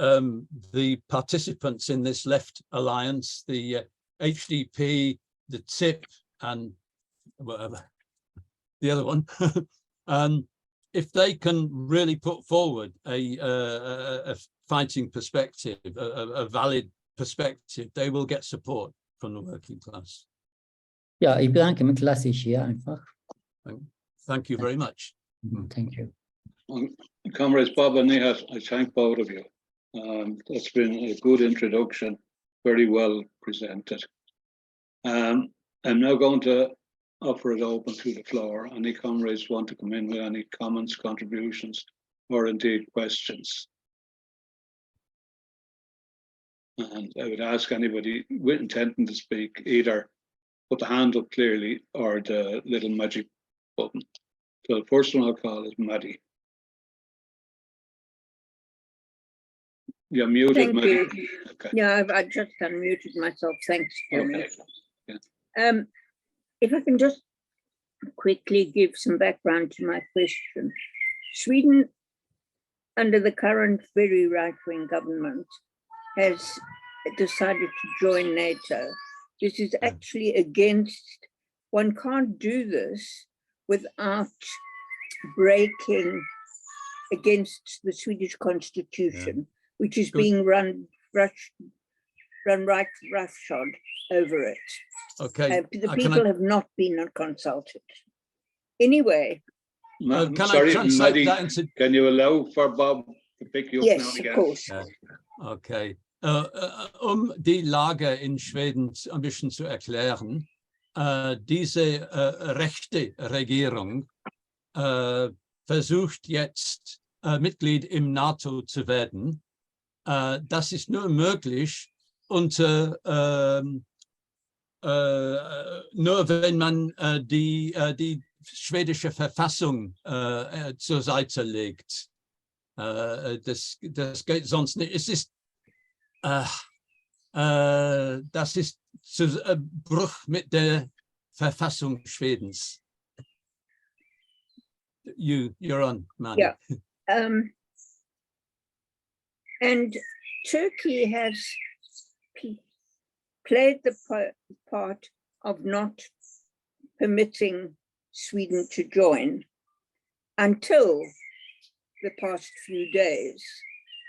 [SPEAKER 3] participants in this left alliance, the HDP, the TIP, and whatever the other one, if they can really put forward a fighting perspective, a valid perspective, they will get support from the working class.
[SPEAKER 4] Ja, ich bedanke mich, lasse ich hier einfach.
[SPEAKER 3] Thank you very much.
[SPEAKER 4] Thank you.
[SPEAKER 1] Comrades Bob and Nihat, I thank both of you. That's been a good introduction, very well presented. I'm now going to offer it open to the floor. Any comrades want to come in with any comments, contributions? or indeed questions. And I would ask anybody with intention to speak, either put the hand up clearly or the little magic button. So the first one I'll call is Maddie. You're muted,
[SPEAKER 5] Thank
[SPEAKER 1] Maddie.
[SPEAKER 5] you.
[SPEAKER 1] Okay.
[SPEAKER 5] Yeah, I just unmuted myself. Thanks, Jimmy.
[SPEAKER 1] Okay.
[SPEAKER 5] If I can just quickly give some background to my question. Sweden, under the current very right-wing government, has decided to join NATO. This is actually against, one can't do this without breaking against the Swedish constitution, which is being run right roughshod over it.
[SPEAKER 3] Okay.
[SPEAKER 5] The people have not been consulted. Anyway.
[SPEAKER 3] Can
[SPEAKER 1] Sorry,
[SPEAKER 3] I translate
[SPEAKER 1] Maddie,
[SPEAKER 3] that into?
[SPEAKER 1] can you allow for Bob to pick you up now
[SPEAKER 5] Yes,
[SPEAKER 1] again?
[SPEAKER 5] of course.
[SPEAKER 3] Okay. Die Lage in Schweden ein bisschen zu erklären, diese rechte Regierung versucht jetzt Mitglied im NATO zu werden. Das ist nur möglich unter nur wenn man die schwedische Verfassung zur Seite legt. Das geht sonst nicht. Es ist das ist Bruch mit der Verfassung Schwedens. You're on, Manny.
[SPEAKER 5] Yeah. And Turkey has played the part of not permitting Sweden to join until the past few days.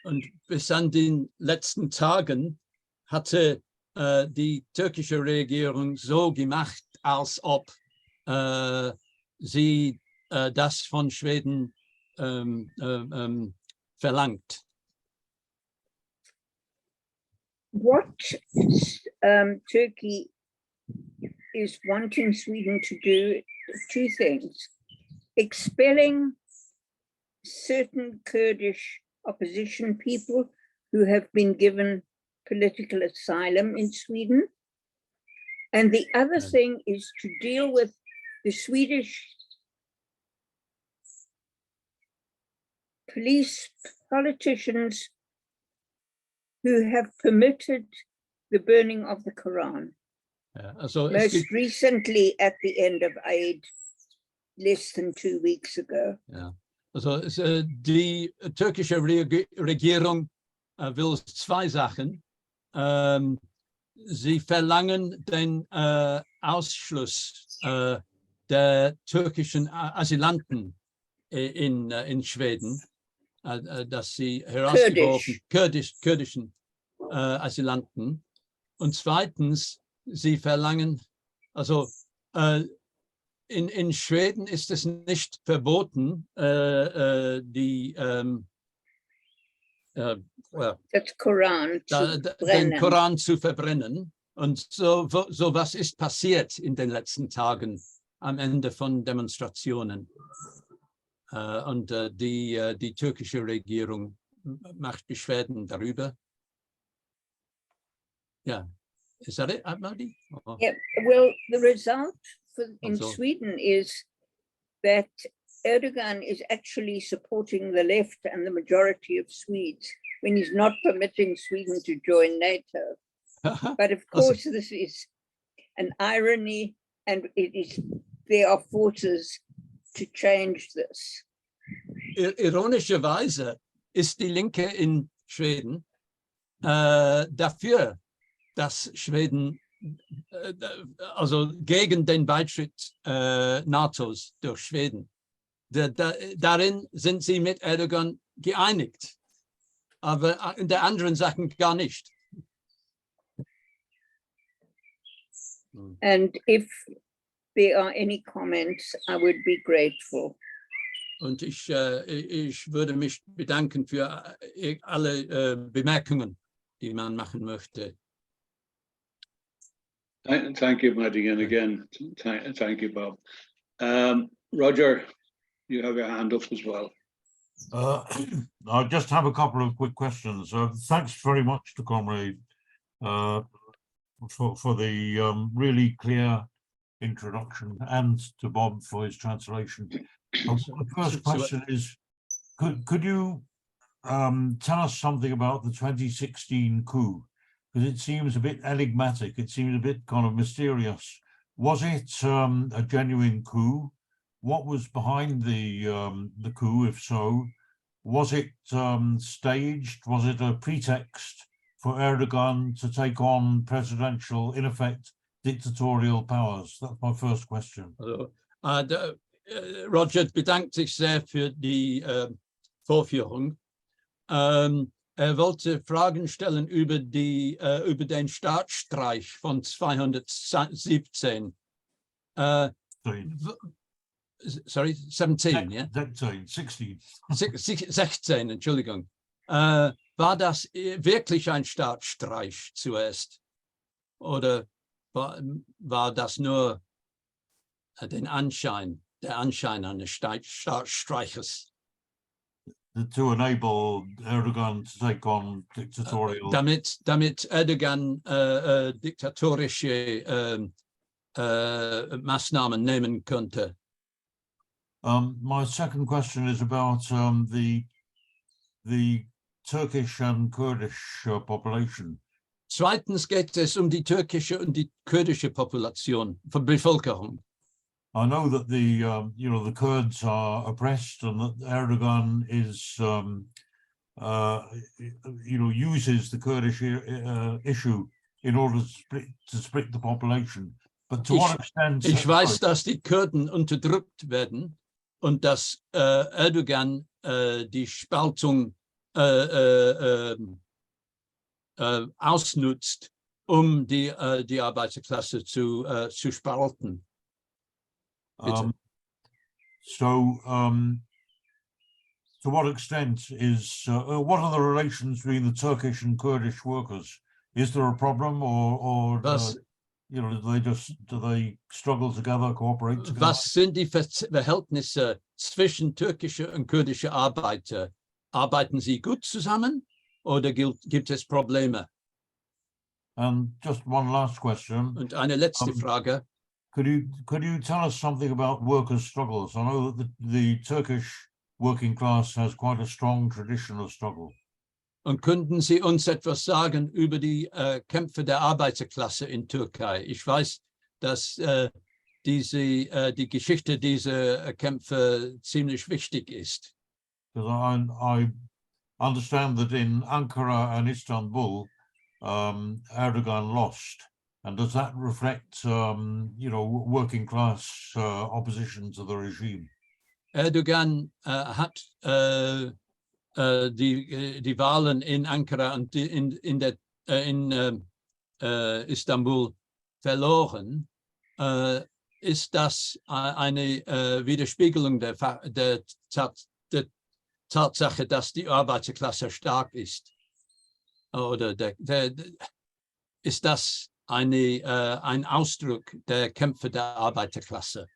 [SPEAKER 3] Und bis an den letzten Tagen hatte die türkische Regierung so gemacht, als ob sie das von Schweden verlangt.
[SPEAKER 5] What Turkey is wanting Sweden to do, two things: expelling certain Kurdish opposition people who have been given political asylum in Sweden. And the other thing is to deal with the Swedish police politicians who have permitted the burning of the Quran.
[SPEAKER 3] Also
[SPEAKER 5] Most recently at the end of Eid, less than 2 weeks ago.
[SPEAKER 3] Also die türkische Regierung will zwei Sachen. Sie verlangen den Ausschluss der türkischen Asylanten in Schweden, dass sie herausgeworfen, kurdischen Asylanten. Und zweitens, sie verlangen, also in Schweden ist es nicht verboten, den Koran zu verbrennen. Und so was ist passiert in den letzten Tagen am Ende von Demonstrationen. Und die türkische Regierung macht Beschwerden darüber. Ja, is that it, Maddie?
[SPEAKER 5] Yeah, well, the result in Sweden is that Erdogan is actually supporting the left and the majority of Swedes when he's not permitting Sweden to join NATO. But of course, this is an irony, and there are forces to change this.
[SPEAKER 3] Ironischerweise ist die Linke in Schweden dafür, dass Schweden also gegen den Beitritt NATOs durch Schweden. Darin sind sie mit Erdogan geeinigt, aber in der anderen Sachen gar nicht.
[SPEAKER 5] And if there are any comments, I would be grateful.
[SPEAKER 3] Und ich würde mich bedanken für alle Bemerkungen, die man machen möchte.
[SPEAKER 1] Thank you, Maddie, and again, thank you, Bob. Roger, you have your hand up as well.
[SPEAKER 2] I just have a couple of quick questions. Thanks very much to Comrade for the really clear introduction, and to Bob for his translation. The first question is, could you tell us something about the 2016 coup? Because it seems a bit enigmatic. It seems a bit kind of mysterious. Was it a genuine coup? What was behind the coup, if so? Was it staged? Was it a pretext for Erdogan to take on presidential, in effect, dictatorial powers? That's my first question.
[SPEAKER 3] Roger bedankt sich sehr für die Vorführung. Wollte Fragen stellen über den Staatsstreich von 217. Sorry, 17, yeah?
[SPEAKER 2] 16.
[SPEAKER 3] 16, Entschuldigung. War das wirklich ein Staatsstreich zuerst? Oder war das nur der Anschein eines Staatsstreiches?
[SPEAKER 2] To enable Erdogan to take on dictatorial...
[SPEAKER 3] Damit Erdogan diktatorische Maßnahmen nehmen könnte.
[SPEAKER 2] My second question is about the Turkish and Kurdish population.
[SPEAKER 3] Zweitens geht es die türkische und die kurdische Population, Bevölkerung.
[SPEAKER 2] I know that the Kurds are oppressed, and that Erdogan is uses the Kurdish issue in order to split the population. But to what extent?
[SPEAKER 3] Ich weiß, dass die Kurden unterdrückt werden und dass Erdogan die Spaltung ausnutzt, die Arbeiterklasse zu spalten.
[SPEAKER 2] To what extent is what are the relations between the Turkish and Kurdish workers? Is there a problem, or do they struggle together, cooperate together?
[SPEAKER 3] Was sind die Verhältnisse zwischen türkischer und kurdischer Arbeiter? Arbeiten sie gut zusammen, oder gibt es Probleme?
[SPEAKER 2] And just one last question.
[SPEAKER 3] Und eine letzte Frage.
[SPEAKER 2] Could you tell us something about workers' struggles? I know that the Turkish working class has quite a strong tradition of struggle.
[SPEAKER 3] Und könnten Sie uns etwas sagen über die Kämpfe der Arbeiterklasse in Türkei? Ich weiß, dass die Geschichte dieser Kämpfe ziemlich wichtig ist.
[SPEAKER 2] Because I understand that in Ankara and Istanbul, Erdogan lost. And does that reflect, working class opposition to the regime?
[SPEAKER 3] Erdogan hat die Wahlen in Ankara und in Istanbul verloren. Ist das eine Widerspiegelung der Tatsache, dass die Arbeiterklasse stark ist? Oder ist das ein Ausdruck der Kämpfe der Arbeiterklasse?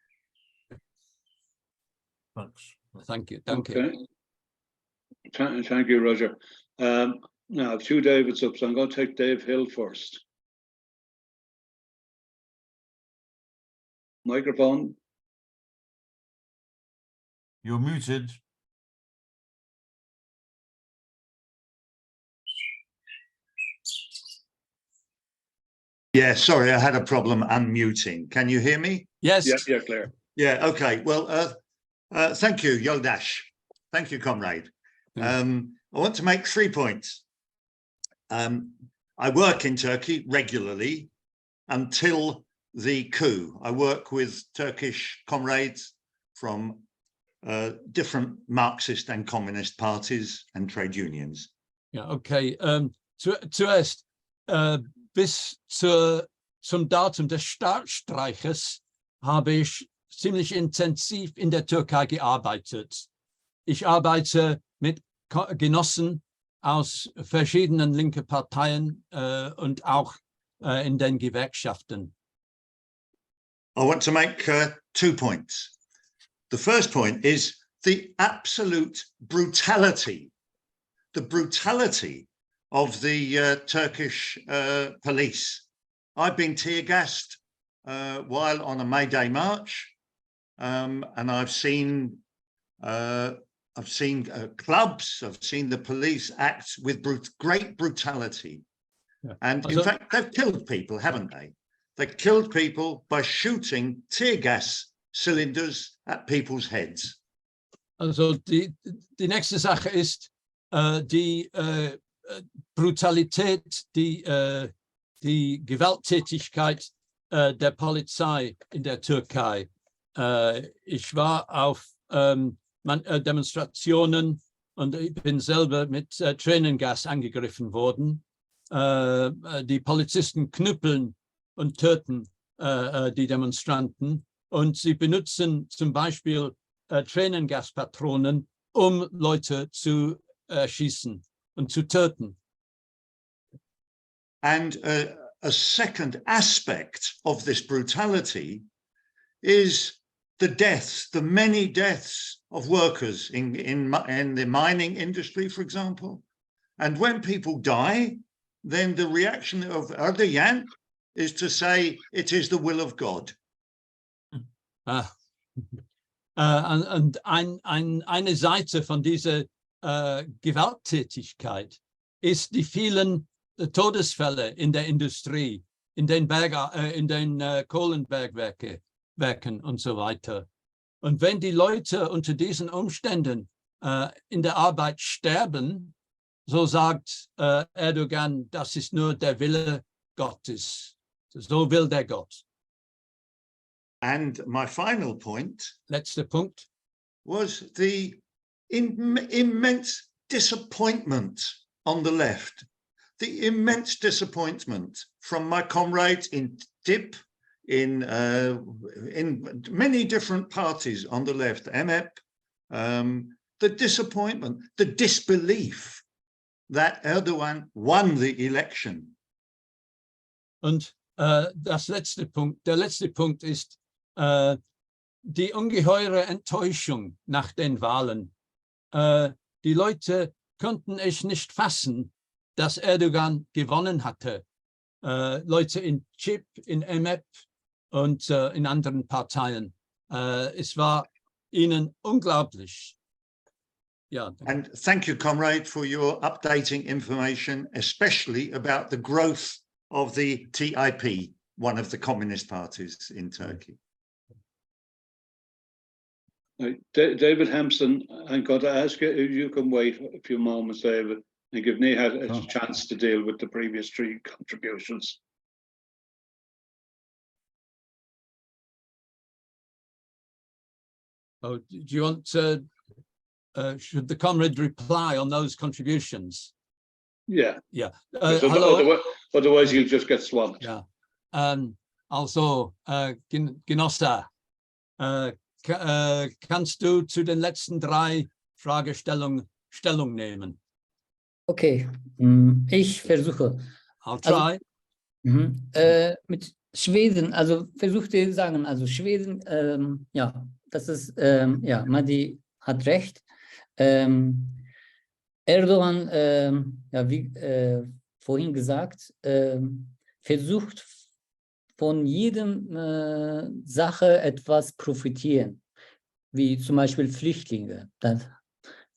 [SPEAKER 2] Thanks.
[SPEAKER 3] Thank you. Danke.
[SPEAKER 1] Okay. Thank you, Roger. Now, I have two Davids up, so I'm going to take Dave Hill first. Microphone.
[SPEAKER 2] You're muted.
[SPEAKER 6] Yeah, sorry, I had a problem unmuting. Can you hear me?
[SPEAKER 3] Yes.
[SPEAKER 1] Yeah, clear.
[SPEAKER 6] Yeah, okay. Well, thank you, Yoldash. Thank you, comrade. I want to make 3 points. I work in Turkey regularly until the coup. I work with Turkish comrades from different Marxist and communist parties and trade unions.
[SPEAKER 3] Ja, okay. Zuerst bis zum Datum des Staatsstreiches habe ich ziemlich intensiv in der Türkei gearbeitet. Ich arbeite mit Genossen aus verschiedenen linken Parteien und auch in den Gewerkschaften.
[SPEAKER 6] I want to make 2 points. The first point is the absolute brutality, of the Turkish police. I've been tear gassed while on a May Day march, and I've seen clubs, I've seen the police act with great brutality.
[SPEAKER 3] Yeah.
[SPEAKER 6] And in fact, they've killed people, haven't they? They killed people by shooting tear gas cylinders at people's heads.
[SPEAKER 3] Also die nächste Sache ist die Brutalität, die Gewalttätigkeit der Polizei in der Türkei. Ich war auf Demonstrationen und ich bin selber mit Tränengas angegriffen worden. Die Polizisten knüppeln und töten die Demonstranten und sie benutzen zum Beispiel Tränengaspatronen, Leute zu schießen und zu töten.
[SPEAKER 6] And a second aspect of this brutality is the deaths, the many deaths of workers in the mining industry, for example. And when people die, then the reaction of Erdogan is to say it is the will of God.
[SPEAKER 3] Und eine Seite von dieser Gewalttätigkeit ist die vielen Todesfälle in der Industrie, in den Kohlenbergwerken und so weiter. Und wenn die Leute unter diesen Umständen in der Arbeit sterben, so sagt Erdogan, das ist nur der Wille Gottes. So will der Gott.
[SPEAKER 6] And my final point,
[SPEAKER 3] Letzter Punkt,
[SPEAKER 6] was the immense disappointment on the left, the immense disappointment from my comrades in DIP, in many different parties on the left, MEP, the disappointment, the disbelief that Erdogan won the election.
[SPEAKER 3] Und der letzte Punkt ist die ungeheure Enttäuschung nach den Wahlen. Die Leute konnten es nicht fassen, dass Erdogan gewonnen hatte. Leute in CHIP, in MEP und in anderen Parteien. Es war ihnen unglaublich. Yeah.
[SPEAKER 6] And thank you, comrade, for your updating information, especially about the growth of the TIP, one of the communist parties in Turkey.
[SPEAKER 1] David Hampson, I'm going to ask you if you can wait a few moments, David, and give Nihat a chance to deal with the previous three contributions.
[SPEAKER 3] Oh, do you want should the comrade reply on those contributions?
[SPEAKER 1] Yeah.
[SPEAKER 3] Yeah.
[SPEAKER 1] Hello. Otherwise, you'll just get swamped.
[SPEAKER 3] Ja. Also, Genosse, kannst du zu den letzten drei Fragestellungen Stellung nehmen?
[SPEAKER 4] Okay, ich versuche.
[SPEAKER 3] I'll try.
[SPEAKER 4] Mit Schweden, also versuchte sagen, also Schweden, ja, das ist, ja, Madi hat recht. Erdogan, ja, wie vorhin gesagt, versucht von jedem Sache etwas profitieren, wie zum Beispiel Flüchtlinge.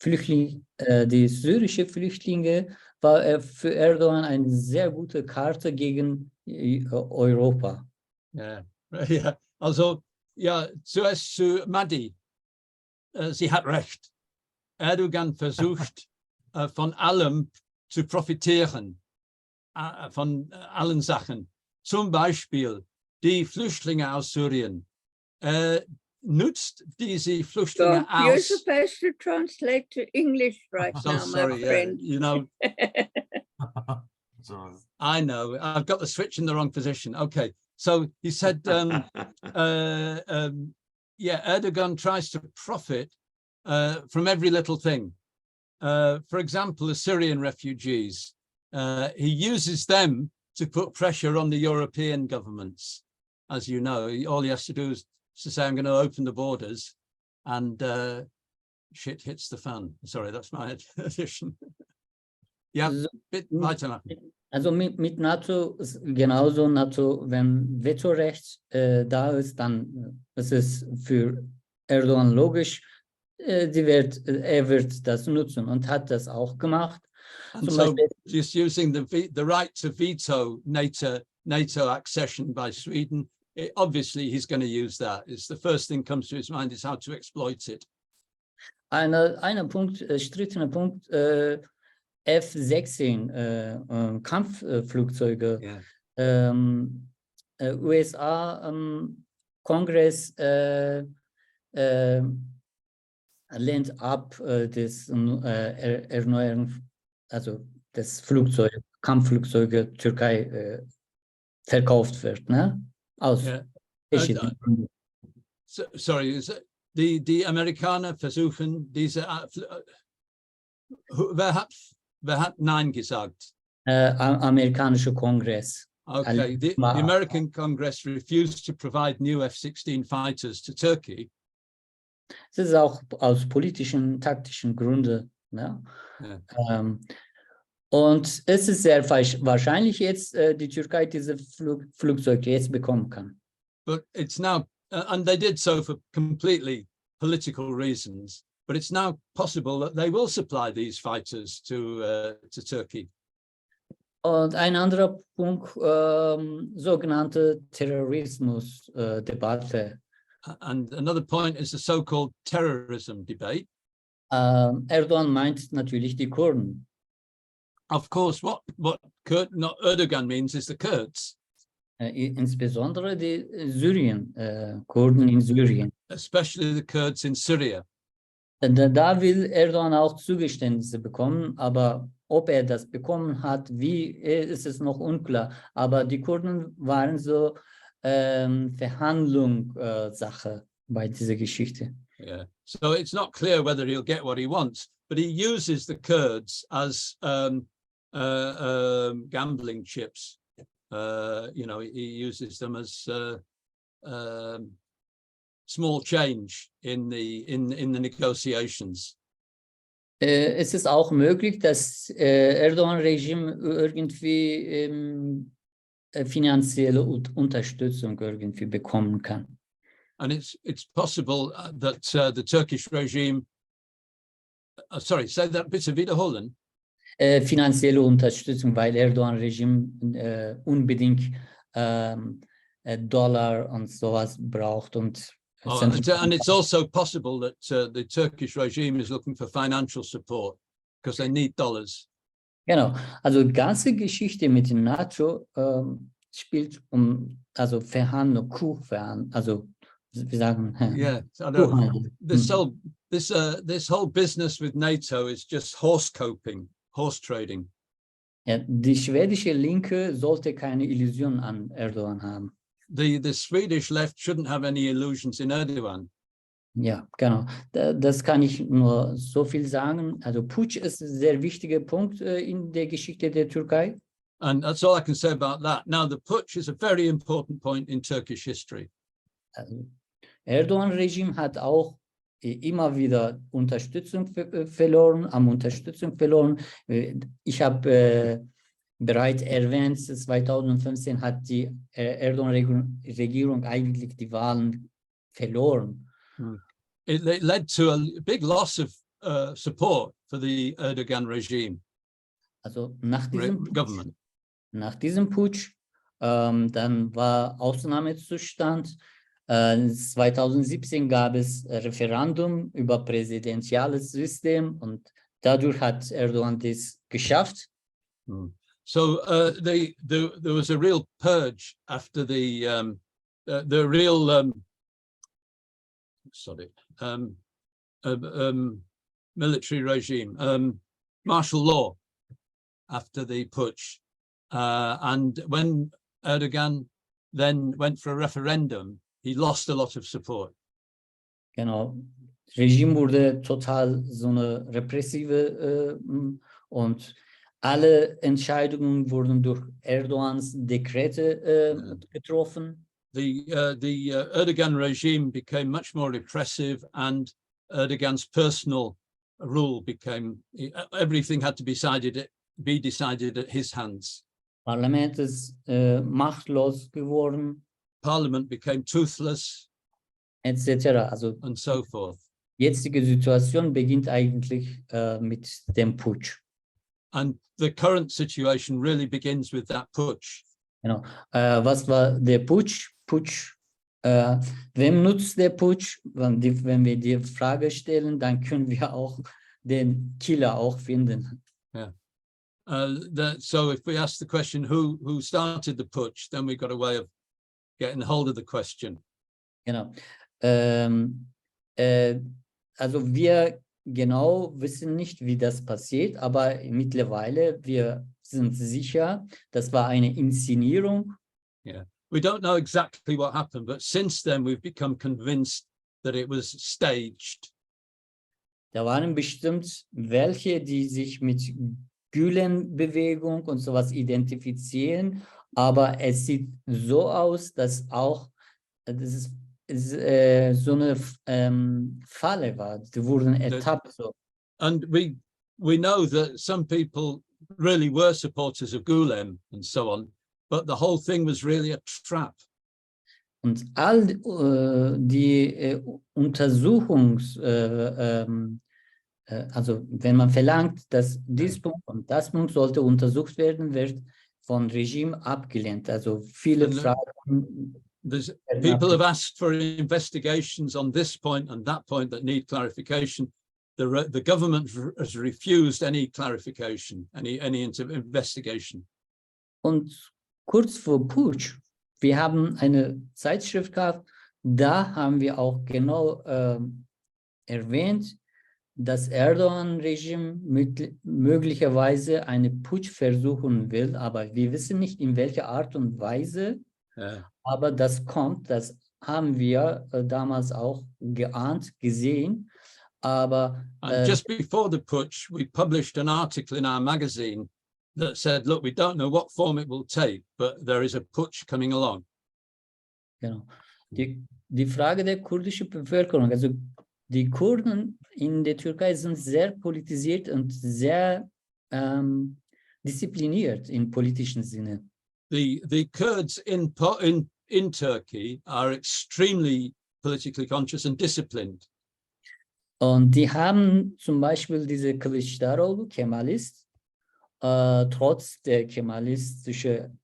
[SPEAKER 4] Die syrische Flüchtlinge war für Erdogan eine sehr gute Karte gegen Europa.
[SPEAKER 3] Ja, ja. Also, ja, zuerst zu Madi. Sie hat recht. Erdogan versucht, von allem zu profitieren, von allen Sachen. Zum Beispiel die Flüchtlinge aus Syrien. Nutzt diese Flüchtlinge aus.
[SPEAKER 5] You're supposed to translate to English right
[SPEAKER 3] So
[SPEAKER 5] now,
[SPEAKER 3] sorry,
[SPEAKER 5] my friend.
[SPEAKER 3] you know.
[SPEAKER 2] Sorry.
[SPEAKER 3] I know, I've got the switch in the wrong position. Okay, so he said, yeah, Erdogan tries to profit from every little thing. For example, the Syrian refugees, he uses them to put pressure on the European governments. As you know, all he has to do is to say, I'm going to open the borders and shit hits the fan. Sorry, that's my addition. Ja,
[SPEAKER 4] So,
[SPEAKER 3] bitte weitermachen.
[SPEAKER 4] Also mit NATO ist genauso. NATO, wenn Vetorecht da ist, dann ist es für Erdogan logisch, er wird das nutzen und hat das auch gemacht.
[SPEAKER 3] And
[SPEAKER 4] Zum
[SPEAKER 3] so
[SPEAKER 4] Beispiel,
[SPEAKER 3] just using the right to veto NATO accession by Sweden, obviously he's going to use that. It's the first thing comes to his mind is how to exploit it.
[SPEAKER 4] ein Punkt, strittener Punkt, F-16 Kampfflugzeuge.
[SPEAKER 3] Yeah.
[SPEAKER 4] USA Kongress lehnt ab, das Erneuern, also das Flugzeug, Kampfflugzeuge Türkei verkauft wird, ne? Aus
[SPEAKER 3] Yeah.
[SPEAKER 4] verschiedenen Gründen.
[SPEAKER 3] Sorry, is it die Amerikaner versuchen diese wer hat Nein gesagt?
[SPEAKER 4] Amerikanische Kongress.
[SPEAKER 3] Okay, the American Congress refused to provide new F-16 fighters to Turkey.
[SPEAKER 4] Es ist auch aus politischen, taktischen Gründen. Ne?
[SPEAKER 3] Yeah.
[SPEAKER 4] Und es ist sehr wahrscheinlich jetzt, die Türkei diese Flugzeuge jetzt bekommen kann.
[SPEAKER 3] But it's now, and they did so for completely political reasons, but it's now possible that they will supply these fighters to Turkey.
[SPEAKER 4] Und ein anderer Punkt, sogenannte Terrorismus-Debatte.
[SPEAKER 3] And another point is the so-called terrorism debate.
[SPEAKER 4] Erdogan meint natürlich die Kurden.
[SPEAKER 3] Of course, what not Erdogan means is the Kurds.
[SPEAKER 4] Insbesondere die Syrien, Kurden in Syrien.
[SPEAKER 3] Especially the Kurds in Syria.
[SPEAKER 4] Da will Erdogan auch Zugeständnisse bekommen, aber ob er das bekommen hat, wie, ist es noch unklar. Aber die Kurden waren so Verhandlungssache bei dieser Geschichte.
[SPEAKER 3] Yeah, so it's not clear whether he'll get what he wants, but he uses the Kurds as gambling chips. You know, he uses them as small change in the negotiations.
[SPEAKER 4] Es ist auch möglich, dass Erdogan-Regime irgendwie finanzielle Unterstützung irgendwie bekommen kann.
[SPEAKER 3] And it's possible that the Turkish regime, sorry, say that bitte wiederholen.
[SPEAKER 4] Finanzielle Unterstützung, weil Erdogan-Regime unbedingt Dollar und sowas braucht. Und
[SPEAKER 3] and it's also possible that the Turkish regime is looking for financial support because they need dollars.
[SPEAKER 4] Genau, also die ganze Geschichte mit dem NATO spielt also Verhandlung, Coup, also wir sagen.
[SPEAKER 3] Yeah, I know. This whole business with NATO is just horse trading.
[SPEAKER 4] Ja, die schwedische Linke sollte keine Illusion an Erdogan haben.
[SPEAKER 3] The Swedish left shouldn't have any illusions in Erdogan.
[SPEAKER 4] Ja, genau. Das kann ich nur so viel sagen. Also Putsch ist ein sehr wichtiger Punkt in der Geschichte der Türkei.
[SPEAKER 3] And that's all I can say about that. Now, the putsch is a very important point in Turkish history.
[SPEAKER 4] Also, Erdogan-Regime hat auch immer wieder Unterstützung verloren. Ich habe bereits erwähnt, 2015 hat die Erdogan-Regierung eigentlich die Wahlen verloren.
[SPEAKER 3] It led to a big loss of support for the Erdogan regime.
[SPEAKER 4] Also nach diesem
[SPEAKER 3] government.
[SPEAKER 4] Nach diesem Putsch, dann war Ausnahmezustand. 2017 gab es Referendum über präsidentielles System und dadurch hat Erdogan das geschafft.
[SPEAKER 3] So there was a real purge after the real military regime, martial law after the putsch. And when Erdogan then went for a referendum, he lost a lot of support.
[SPEAKER 4] Genau. Regime wurde total so eine repressive und alle Entscheidungen wurden durch Erdogans Dekrete getroffen.
[SPEAKER 3] The Erdogan regime became much more repressive and Erdogan's personal rule became, everything had to be decided at his hands.
[SPEAKER 4] Parlament ist machtlos geworden,
[SPEAKER 3] Parliament became toothless
[SPEAKER 4] etc. Also
[SPEAKER 3] and so forth.
[SPEAKER 4] jetzige Situation beginnt eigentlich mit dem Putsch.
[SPEAKER 3] And the current situation really begins with that putsch.
[SPEAKER 4] Genau. Was war der Putsch? Wem nutzt der Putsch? Wenn wir die Frage stellen, dann können wir auch den Killer auch finden.
[SPEAKER 3] So if we ask the question, who started the putsch, then we've got a way of getting hold of the question.
[SPEAKER 4] Genau. Also wir genau wissen nicht, wie das passiert, aber mittlerweile wir sind sicher, das war eine Inszenierung.
[SPEAKER 3] Yeah, we don't know exactly what happened, but since then we've become convinced that it was staged.
[SPEAKER 4] Da waren bestimmt welche, die sich mit Gülen-Bewegung und sowas identifizieren, aber es sieht so aus, dass auch das ist so eine Falle war. Die wurden ertappt. So.
[SPEAKER 3] And we know that some people really were supporters of Gulen and so on, but the whole thing was really a trap.
[SPEAKER 4] Und all die also wenn man verlangt, dass dies Punkt und das Punkt sollte untersucht werden, wird vom Regime abgelehnt. Also viele Fragen.
[SPEAKER 3] People have asked for investigations on this point and that point that need clarification. The government has refused any clarification, any investigation.
[SPEAKER 4] Und kurz vor Putsch, wir haben eine Zeitschrift gehabt, da haben wir auch genau erwähnt, das Erdogan-Regime möglicherweise einen Putsch versuchen will, aber wir wissen nicht, in welcher Art und Weise. Aber das kommt, das haben wir damals auch geahnt, gesehen. Aber
[SPEAKER 3] just before the putsch, we published an article in our magazine that said, look, we don't know what form it will take, but there is a putsch coming along.
[SPEAKER 4] Genau. Die Frage der kurdischen Bevölkerung, also die Kurden in der Türkei sind sehr politisiert und sehr diszipliniert im politischen Sinne.
[SPEAKER 3] The Kurds in Turkey are extremely politically conscious and disciplined.
[SPEAKER 4] Und die haben zum Beispiel diese Kılıçdaroğlu, Kemalist, trotz der kemalistischen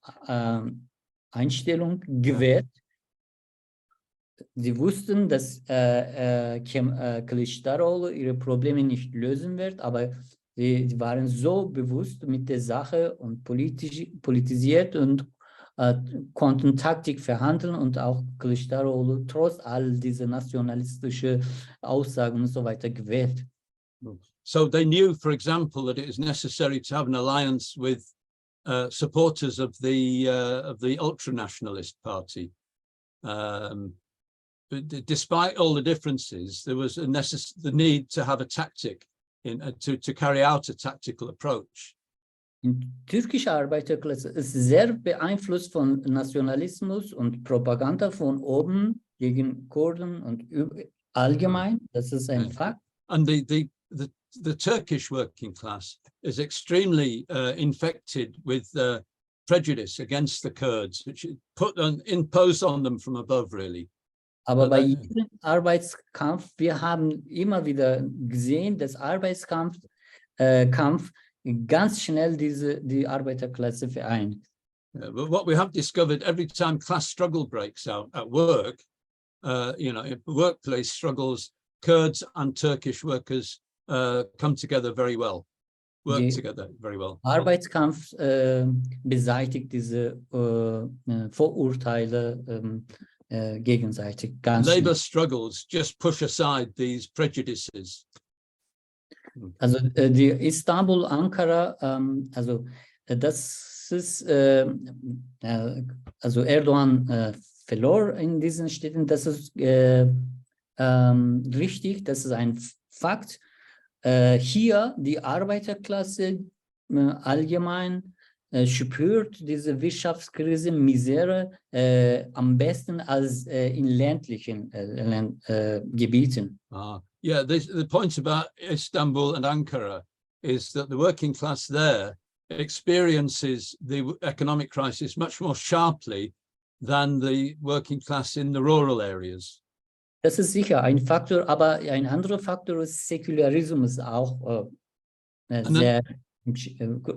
[SPEAKER 4] Einstellung gewählt. Sie wussten, dass Kılıçdaroğlu ihre Probleme nicht lösen wird, aber sie waren so bewusst mit der Sache und politisiert und konnten Taktik verhandeln und auch Kılıçdaroğlu trotz all dieser nationalistischen Aussagen und so weiter gewählt.
[SPEAKER 3] So they knew, for example, that it is necessary to have an alliance with supporters of the ultra-nationalist party. But despite all the differences, there was the need to have a tactic to carry out a tactical approach.
[SPEAKER 4] Die türkische Arbeiterklasse ist sehr beeinflusst von Nationalismus und Propaganda von oben gegen Kurden und allgemein. Das ist ein Fakt.
[SPEAKER 3] And the Turkish working class is extremely infected with prejudice against the Kurds, which is imposed on them from above, really.
[SPEAKER 4] Aber bei jedem Arbeitskampf, wir haben immer wieder gesehen, dass Arbeitskampf ganz schnell die Arbeiterklasse vereint.
[SPEAKER 3] But what we have discovered, every time class struggle breaks out at work, workplace struggles, Kurds and Turkish workers come together very well, work together very well.
[SPEAKER 4] Arbeitskampf beseitigt diese Vorurteile gegenseitig. Ganz
[SPEAKER 3] Labor struggles just push aside these prejudices.
[SPEAKER 4] Also die Istanbul, Ankara, also das ist, also Erdogan verlor in diesen Städten, das ist richtig, das ist ein Fakt. Hier die Arbeiterklasse allgemein spürt diese Wirtschaftskrise, Misere am besten als in ländlichen Gebieten.
[SPEAKER 3] Yeah, the point about Istanbul and Ankara is that the working class there experiences the economic crisis much more sharply than the working class in the rural areas.
[SPEAKER 4] Das ist sicher ein Faktor, aber ein anderer Faktor ist Säkularismus auch sehr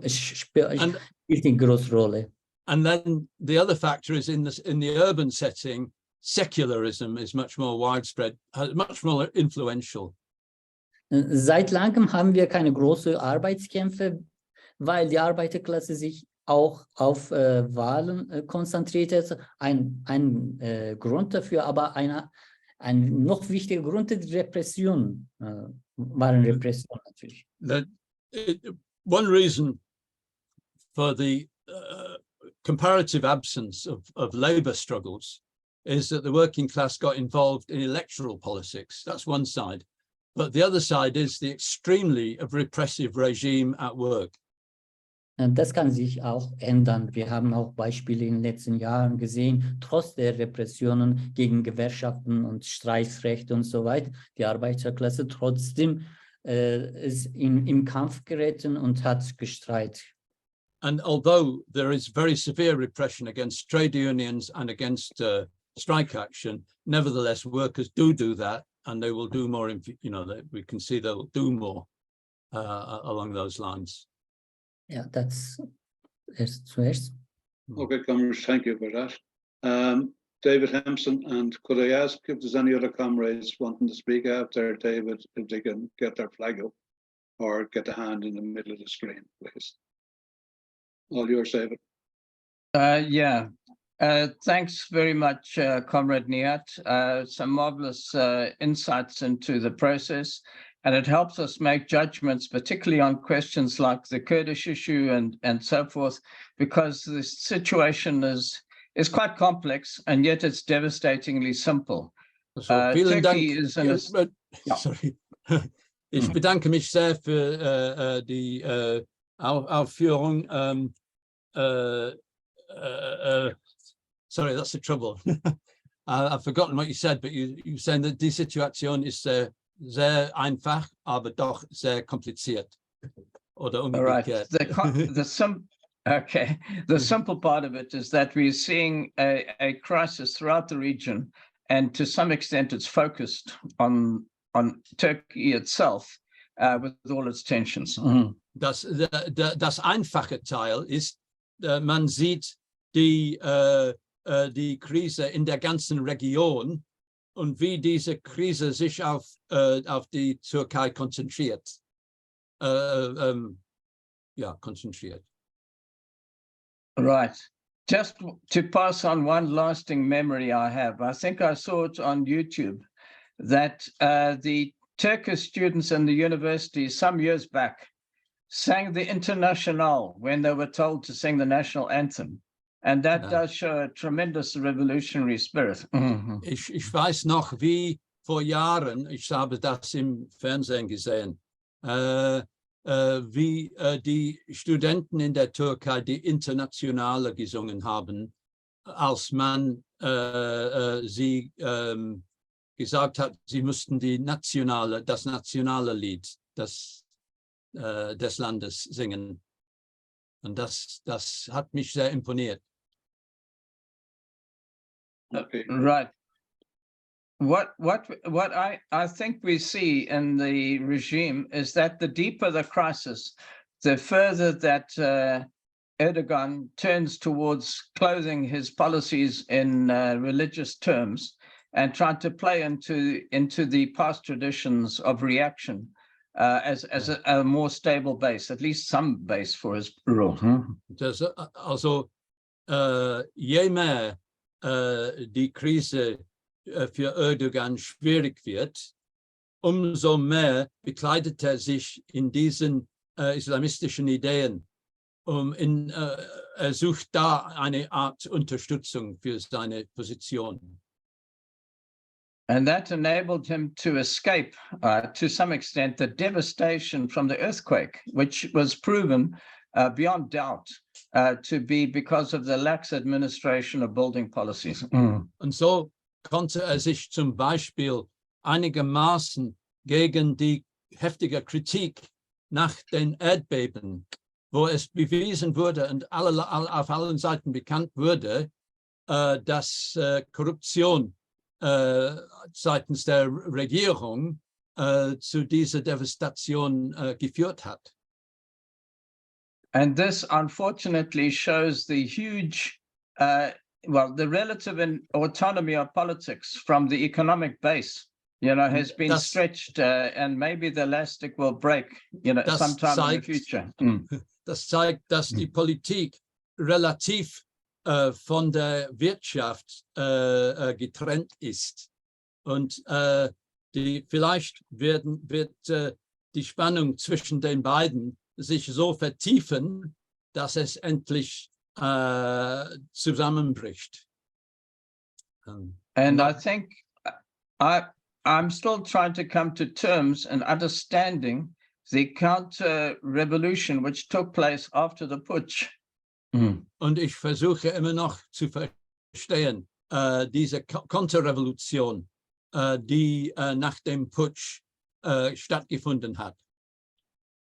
[SPEAKER 4] spielt eine große Rolle.
[SPEAKER 3] And then the other factor is in the urban setting, secularism is much more widespread, much more influential.
[SPEAKER 4] Seit langem haben wir keine großen Arbeitskämpfe, weil die Arbeiterklasse sich auch auf Wahlen konzentriert hat. Ein Grund dafür, aber ein noch wichtiger Grund ist Repression, waren Repression natürlich.
[SPEAKER 3] One reason for the comparative absence of labor struggles is that the working class got involved in electoral politics. That's one side. But the other side is the extremely repressive regime at work.
[SPEAKER 4] Das kann sich auch ändern. Wir haben auch Beispiele in den letzten Jahren gesehen, trotz der Repressionen gegen Gewerkschaften und Streikrecht und so weiter, die Arbeiterklasse trotzdem ist im Kampf geraten und hat gestreikt.
[SPEAKER 3] And although there is very severe repression against trade unions and against strike action, nevertheless, workers do that, and they will do more. We can see they'll do more along those lines.
[SPEAKER 4] Ja, das ist zuerst.
[SPEAKER 1] Okay, comrades, thank you for that. David Hempson, and could I ask if there's any other comrades wanting to speak after David, if they can get their flag up or get a hand in the middle of the screen, please. All yours, David.
[SPEAKER 7] Yeah. Thanks very much, Comrade Nihat. Some marvelous insights into the process, and it helps us make judgments, particularly on questions like the Kurdish issue and so forth, because the situation is quite complex, and yet it's devastatingly simple.
[SPEAKER 3] Vielen Dank.
[SPEAKER 7] Is
[SPEAKER 3] Sorry. Ich bedanke mich sehr für die Aufführung. Sorry, that's the trouble. I've forgotten what you said, but you saying that die Situation ist sehr einfach, aber doch sehr kompliziert. Oder umgekehrt.
[SPEAKER 7] Right. The simple part of it is that we're seeing a crisis throughout the region, and to some extent it's focused on Turkey itself with all its tensions.
[SPEAKER 3] Das einfache Teil ist, man sieht die Krise in der ganzen Region und wie diese Krise sich auf die Türkei konzentriert. Konzentriert.
[SPEAKER 7] Right. Just to pass on one lasting memory I have, I think I saw it on YouTube, that the Turkish students in the university some years back sang the International when they were told to sing the national anthem. And that does show a tremendous revolutionary spirit.
[SPEAKER 3] Ich weiß noch, wie vor Jahren, ich habe das im Fernsehen gesehen, wie die Studenten in der Türkei die Internationale gesungen haben, als man sie gesagt hat, sie müssten das nationale Lied des Landes singen. Und das hat mich sehr imponiert.
[SPEAKER 1] Okay.
[SPEAKER 7] Right. What I think we see in the regime is that the deeper the crisis, the further that Erdogan turns towards clothing his policies in religious terms and trying to play into the past traditions of reaction as a more stable base, at least some base for his rule.
[SPEAKER 3] Also, je mehr die Krise für Erdogan schwierig wird, umso mehr bekleidet sich in diesen islamistischen Ideen. Er sucht da eine Art Unterstützung für seine Position.
[SPEAKER 7] And that enabled him to escape, to some extent, the devastation from the earthquake, which was proven beyond doubt to be because of the lax administration of building policies.
[SPEAKER 3] Und so konnte er sich zum Beispiel einigermaßen gegen die heftige Kritik nach den Erdbeben, wo es bewiesen wurde und auf allen Seiten bekannt wurde, dass Korruption seitens der Regierung zu dieser Devastation geführt hat.
[SPEAKER 7] And this unfortunately shows the huge, the relative autonomy of politics from the economic base, has been stretched and maybe the elastic will break, sometime in the future.
[SPEAKER 3] Das zeigt, dass die Politik relativ von der Wirtschaft getrennt ist. Und vielleicht wird die Spannung zwischen den beiden sich so vertiefen, dass es endlich zusammenbricht.
[SPEAKER 7] And I think I'm still trying to come to terms and understanding the counter-revolution which took place after the putsch.
[SPEAKER 3] Und ich versuche immer noch zu verstehen, diese Konterrevolution, die nach dem Putsch stattgefunden hat.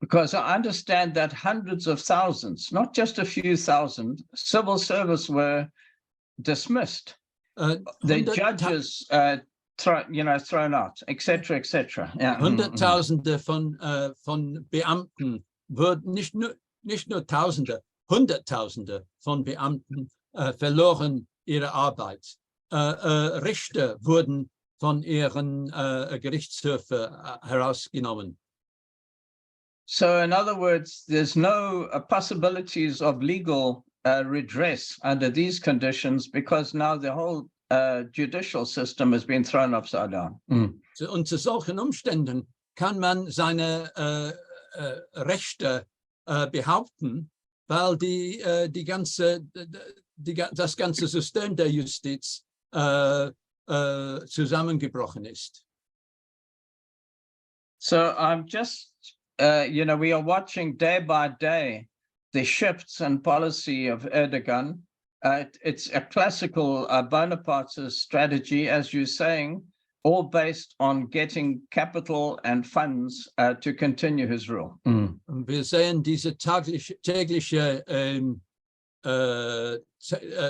[SPEAKER 7] Because I understand that hundreds of thousands, not just a few thousand, civil servants were dismissed. The judges, thrown out, etc., etc. Yeah.
[SPEAKER 3] Hunderttausende von Beamten wurden, nicht nur Tausende, Hunderttausende von Beamten verloren ihre Arbeit. Richter wurden von ihren Gerichtshöfen herausgenommen.
[SPEAKER 7] So in other words, there's no possibilities of legal redress under these conditions because now the whole judicial system has been thrown upside down.
[SPEAKER 3] Und zu solchen Umständen kann man seine Rechte behaupten, weil das ganze System der Justiz zusammengebrochen ist.
[SPEAKER 7] So I'm just, we are watching day by day the shifts in policy of Erdogan. It's a classical Bonapartist strategy, as you're saying, all based on getting capital and funds to continue his rule.
[SPEAKER 3] Und wir sehen diese tägliche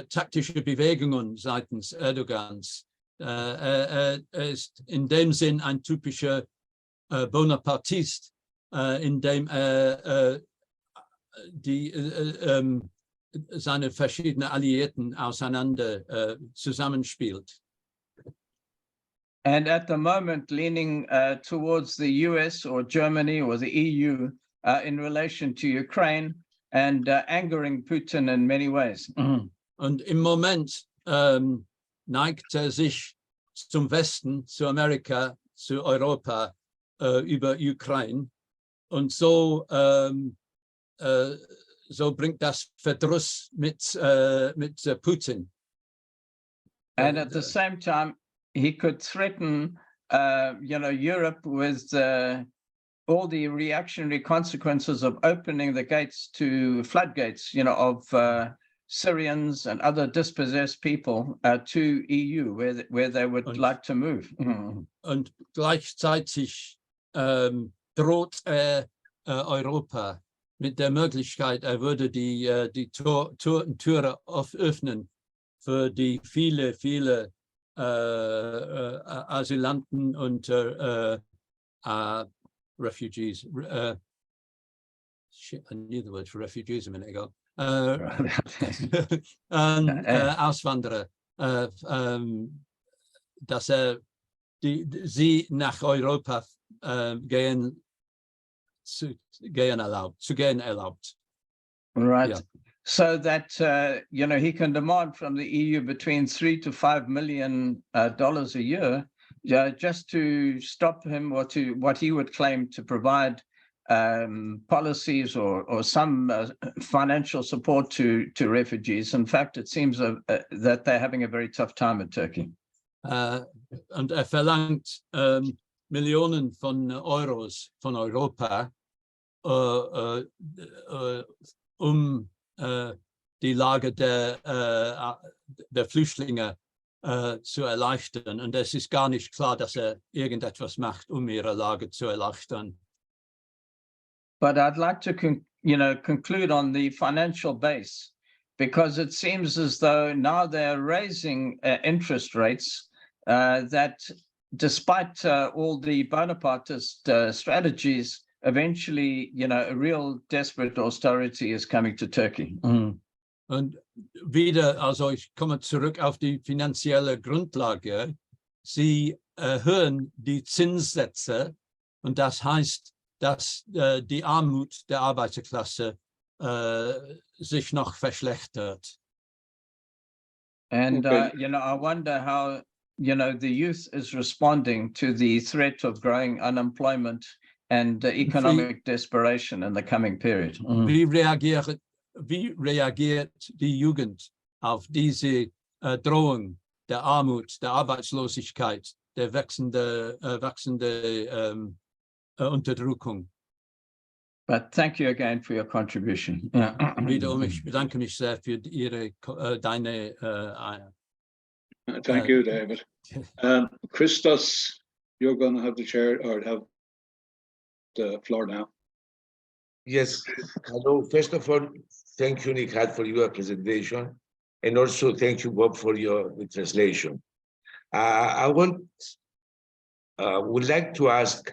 [SPEAKER 3] taktische Bewegungen seitens Erdogans. Er ist in dem Sinn ein typischer Bonapartist, in dem seine verschiedenen Alliierten zusammenspielt.
[SPEAKER 7] And at the moment, leaning towards the US or Germany or the EU in relation to Ukraine and angering Putin in many ways.
[SPEAKER 3] Und im Moment neigt er sich zum Westen, zu Amerika, zu Europa über Ukraine. Und so bringt das Verdruss mit Putin.
[SPEAKER 7] And at the same time, he could threaten, Europe with all the reactionary consequences of opening the gates to floodgates, of Syrians and other dispossessed people to EU, where they would like to move.
[SPEAKER 3] Und gleichzeitig droht Europa mit der Möglichkeit, er würde die Türe öffnen für die viele Asylanten und refugees. Shit, I knew the word for refugees a minute ago. Auswanderer, dass sie nach Europa gehen erlaubt.
[SPEAKER 7] Right.
[SPEAKER 3] Yeah.
[SPEAKER 7] So that, he can demand from the EU between $3 to $5 million a year, just to stop him or to what he would claim to provide policies or some financial support to refugees. In fact, it seems that they're having a very tough time in Turkey.
[SPEAKER 3] Und verlangt Millionen von Euros von Europa, die Lage der Flüchtlinge zu erleichtern. Und es ist gar nicht klar, dass irgendetwas macht, ihre Lage zu erleichtern.
[SPEAKER 7] But I'd like to conclude on the financial base, because it seems as though now they're raising interest rates that, despite all the Bonapartist strategies, eventually, a real desperate austerity is coming to Turkey.
[SPEAKER 3] Und wieder, also ich komme zurück auf die finanzielle Grundlage. Sie erhöhen die Zinssätze und das heißt, dass die Armut der Arbeiterklasse sich noch verschlechtert.
[SPEAKER 7] And,
[SPEAKER 1] Okay.
[SPEAKER 7] I wonder how, the youth is responding to the threat of growing unemployment and economic desperation in the coming period.
[SPEAKER 3] Wie reagiert die Jugend auf diese Drohung der Armut, der Arbeitslosigkeit, der wachsende Unterdrückung?
[SPEAKER 7] But thank you again for your contribution.
[SPEAKER 3] Wiederum, ich bedanke mich sehr für deine
[SPEAKER 1] Thank you, David. Christos, you're going to have the chair or have the floor now.
[SPEAKER 8] Yes, hello. First of all, thank you, Nihat, for your presentation. And also thank you, Bob, for the translation. I would like to ask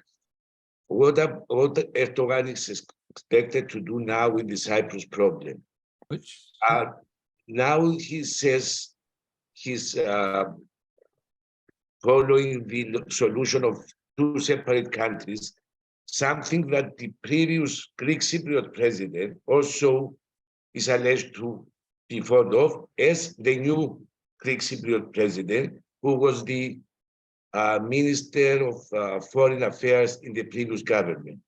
[SPEAKER 8] what Erdogan is expected to do now with the Cyprus problem.
[SPEAKER 3] Which?
[SPEAKER 8] Now he says he's following the solution of two separate countries, something that the previous Greek Cypriot president also is alleged to be fond of, as the new Greek Cypriot president, who was the Minister of Foreign Affairs in the previous government.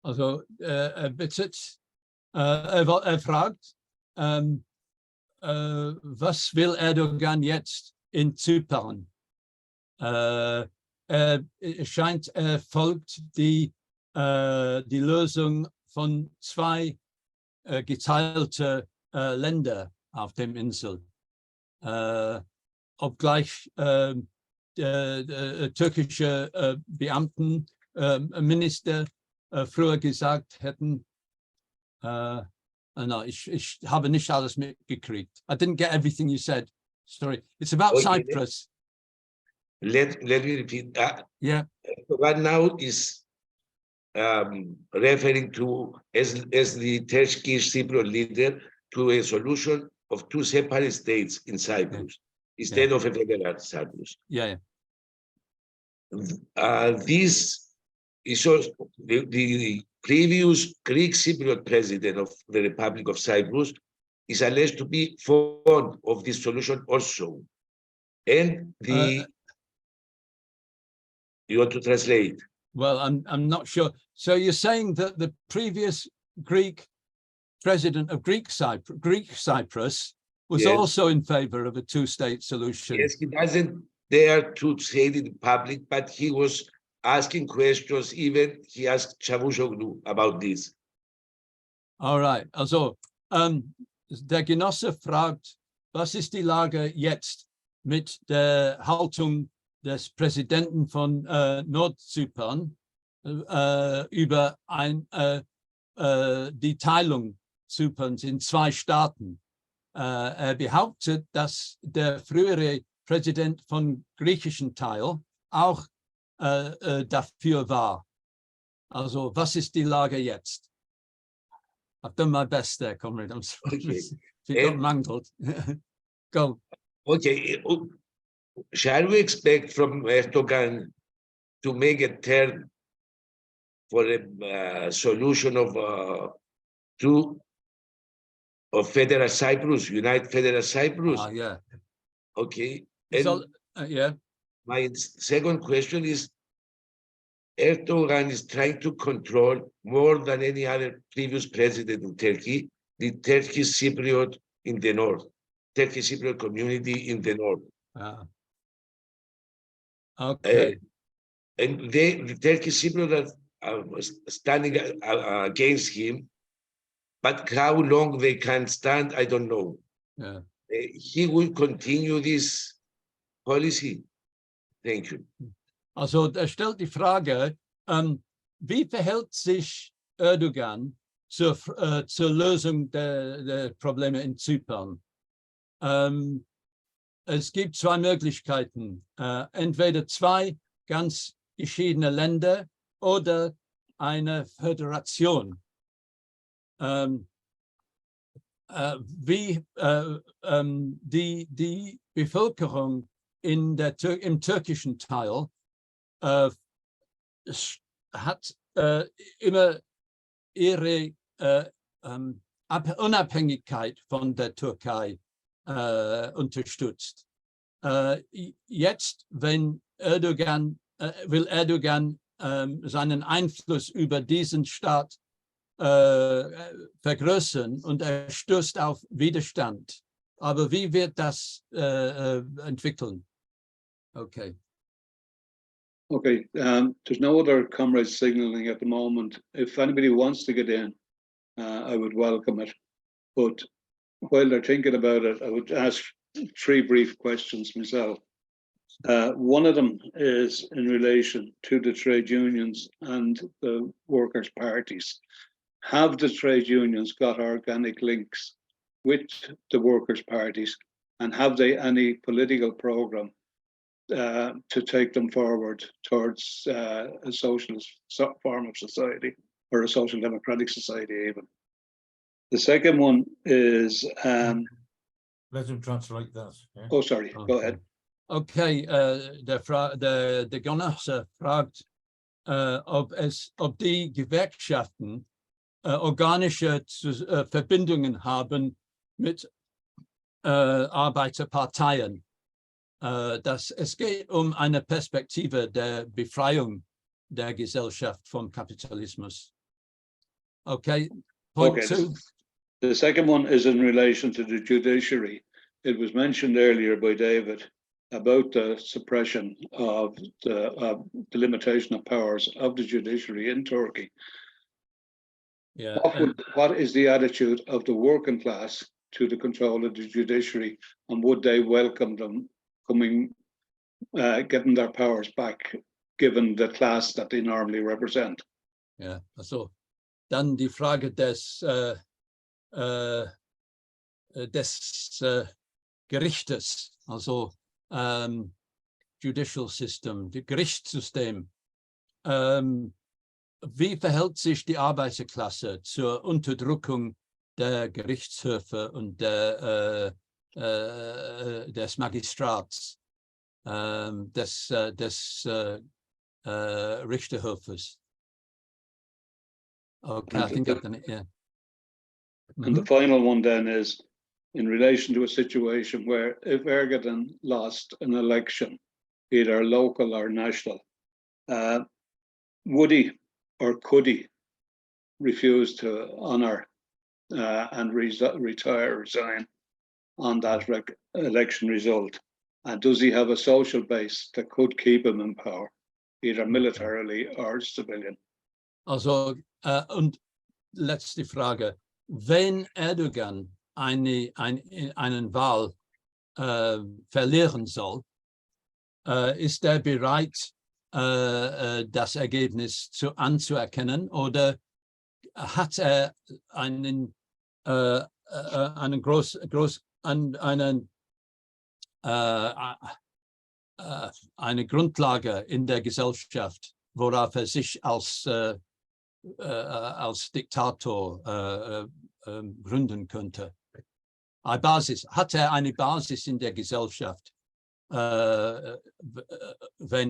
[SPEAKER 3] Also, fragt, was will Erdogan jetzt in Zypern? Scheint folgt die Lösung von zwei geteilte Länder auf dem Insel. Obgleich türkische Beamten, Minister früher gesagt hätten, no, ich habe nicht alles mitgekriegt. I didn't get everything you said. Sorry. It's about Cyprus.
[SPEAKER 8] Let me repeat that.
[SPEAKER 3] Yeah.
[SPEAKER 8] What now is referring to as the Turkish Cypriot leader to a solution of two separate states in Cyprus instead of a federal Cyprus.
[SPEAKER 3] Yeah.
[SPEAKER 8] This is also the previous Greek Cypriot president of the Republic of Cyprus is alleged to be fond of this solution also. And you want to translate?
[SPEAKER 3] Well, I'm not sure. So you're saying that the previous Greek president of Greek Cyprus was also in favor of a two-state solution.
[SPEAKER 8] Yes, he doesn't dare to say it in public, but he was asking questions. Even he asked Çavuşoğlu about this.
[SPEAKER 3] All right. Also, der Genosse fragt, was ist die Lage jetzt mit der Haltung des Präsidenten von Nordzypern über die Teilung Zyperns in zwei Staaten. Behauptet, dass der frühere Präsident von griechischen Teil auch dafür war. Also, was ist die Lage jetzt? I've done my best there, comrade. I'm sorry.
[SPEAKER 8] Okay.
[SPEAKER 3] If you got mangled. Go.
[SPEAKER 8] Okay. Shall we expect from Erdogan to make a turn for a solution of Federal Cyprus, United Federal Cyprus?
[SPEAKER 3] Yeah.
[SPEAKER 8] Okay.
[SPEAKER 3] So, yeah.
[SPEAKER 8] My second question is, Erdogan is trying to control more than any other previous president in Turkey, the Turkish Cypriot in the north, Turkish Cypriot community in the north.
[SPEAKER 3] Okay.
[SPEAKER 8] And the Turkish Cypriot standing against him, but how long they can stand, I don't know.
[SPEAKER 3] Yeah.
[SPEAKER 8] He will continue this policy. Thank you.
[SPEAKER 3] Also, er stellt die Frage, wie verhält sich Erdogan zur Lösung der Probleme in Zypern? Es gibt zwei Möglichkeiten, entweder zwei ganz geschiedene Länder oder eine Föderation. Wie die Bevölkerung im türkischen Teil hat immer ihre Unabhängigkeit von der Türkei unterstützt. Jetzt, wenn will Erdogan seinen Einfluss über diesen Staat vergrößern und er stößt auf Widerstand. Aber wie wird das entwickeln? Okay.
[SPEAKER 1] Okay, there's no other comrades signaling at the moment. If anybody wants to get in, I would welcome it. But while they're thinking about it, I would ask 3 brief questions myself. One of them is in relation to the trade unions and the workers' parties. Have the trade unions got organic links with the workers' parties, and have they any political program to take them forward towards a socialist form of society, or a social democratic society even? The second one is
[SPEAKER 2] Let him translate that. Yeah?
[SPEAKER 1] oh, sorry, go ahead.
[SPEAKER 3] Okay, der Genosse fragt, ob die Gewerkschaften organische Verbindungen haben mit Arbeiterparteien. Es geht um eine Perspektive der Befreiung der Gesellschaft vom Kapitalismus. Okay, point 2.
[SPEAKER 1] The second one is in relation to the judiciary. It was mentioned earlier by David about the suppression of the limitation of powers of the judiciary in Turkey.
[SPEAKER 3] Yeah.
[SPEAKER 1] What is the attitude of the working class to the control of the judiciary, and would they welcome them getting their powers back, given the class that they normally represent?
[SPEAKER 3] Ja, also dann die Frage des Gerichtes, also Judicial System, das Gerichtssystem. Wie verhält sich die Arbeiterklasse zur Unterdrückung der Gerichtshöfe und des Magistrats, des Richterhofes? Okay, I think I've done it, yeah.
[SPEAKER 1] And the final one then is in relation to a situation where if Erdogan lost an election, either local or national, would he or could he refuse to honour and resign on that election result? And does he have a social base that could keep him in power, either militarily or civilian?
[SPEAKER 3] Also, und letzte Frage. Wenn Erdogan einen Wahl verlieren soll, ist er bereit, das Ergebnis anzuerkennen, oder hat er eine Grundlage in der Gesellschaft, worauf er sich als Diktator gründen könnte? Hat er eine Basis in der Gesellschaft, wenn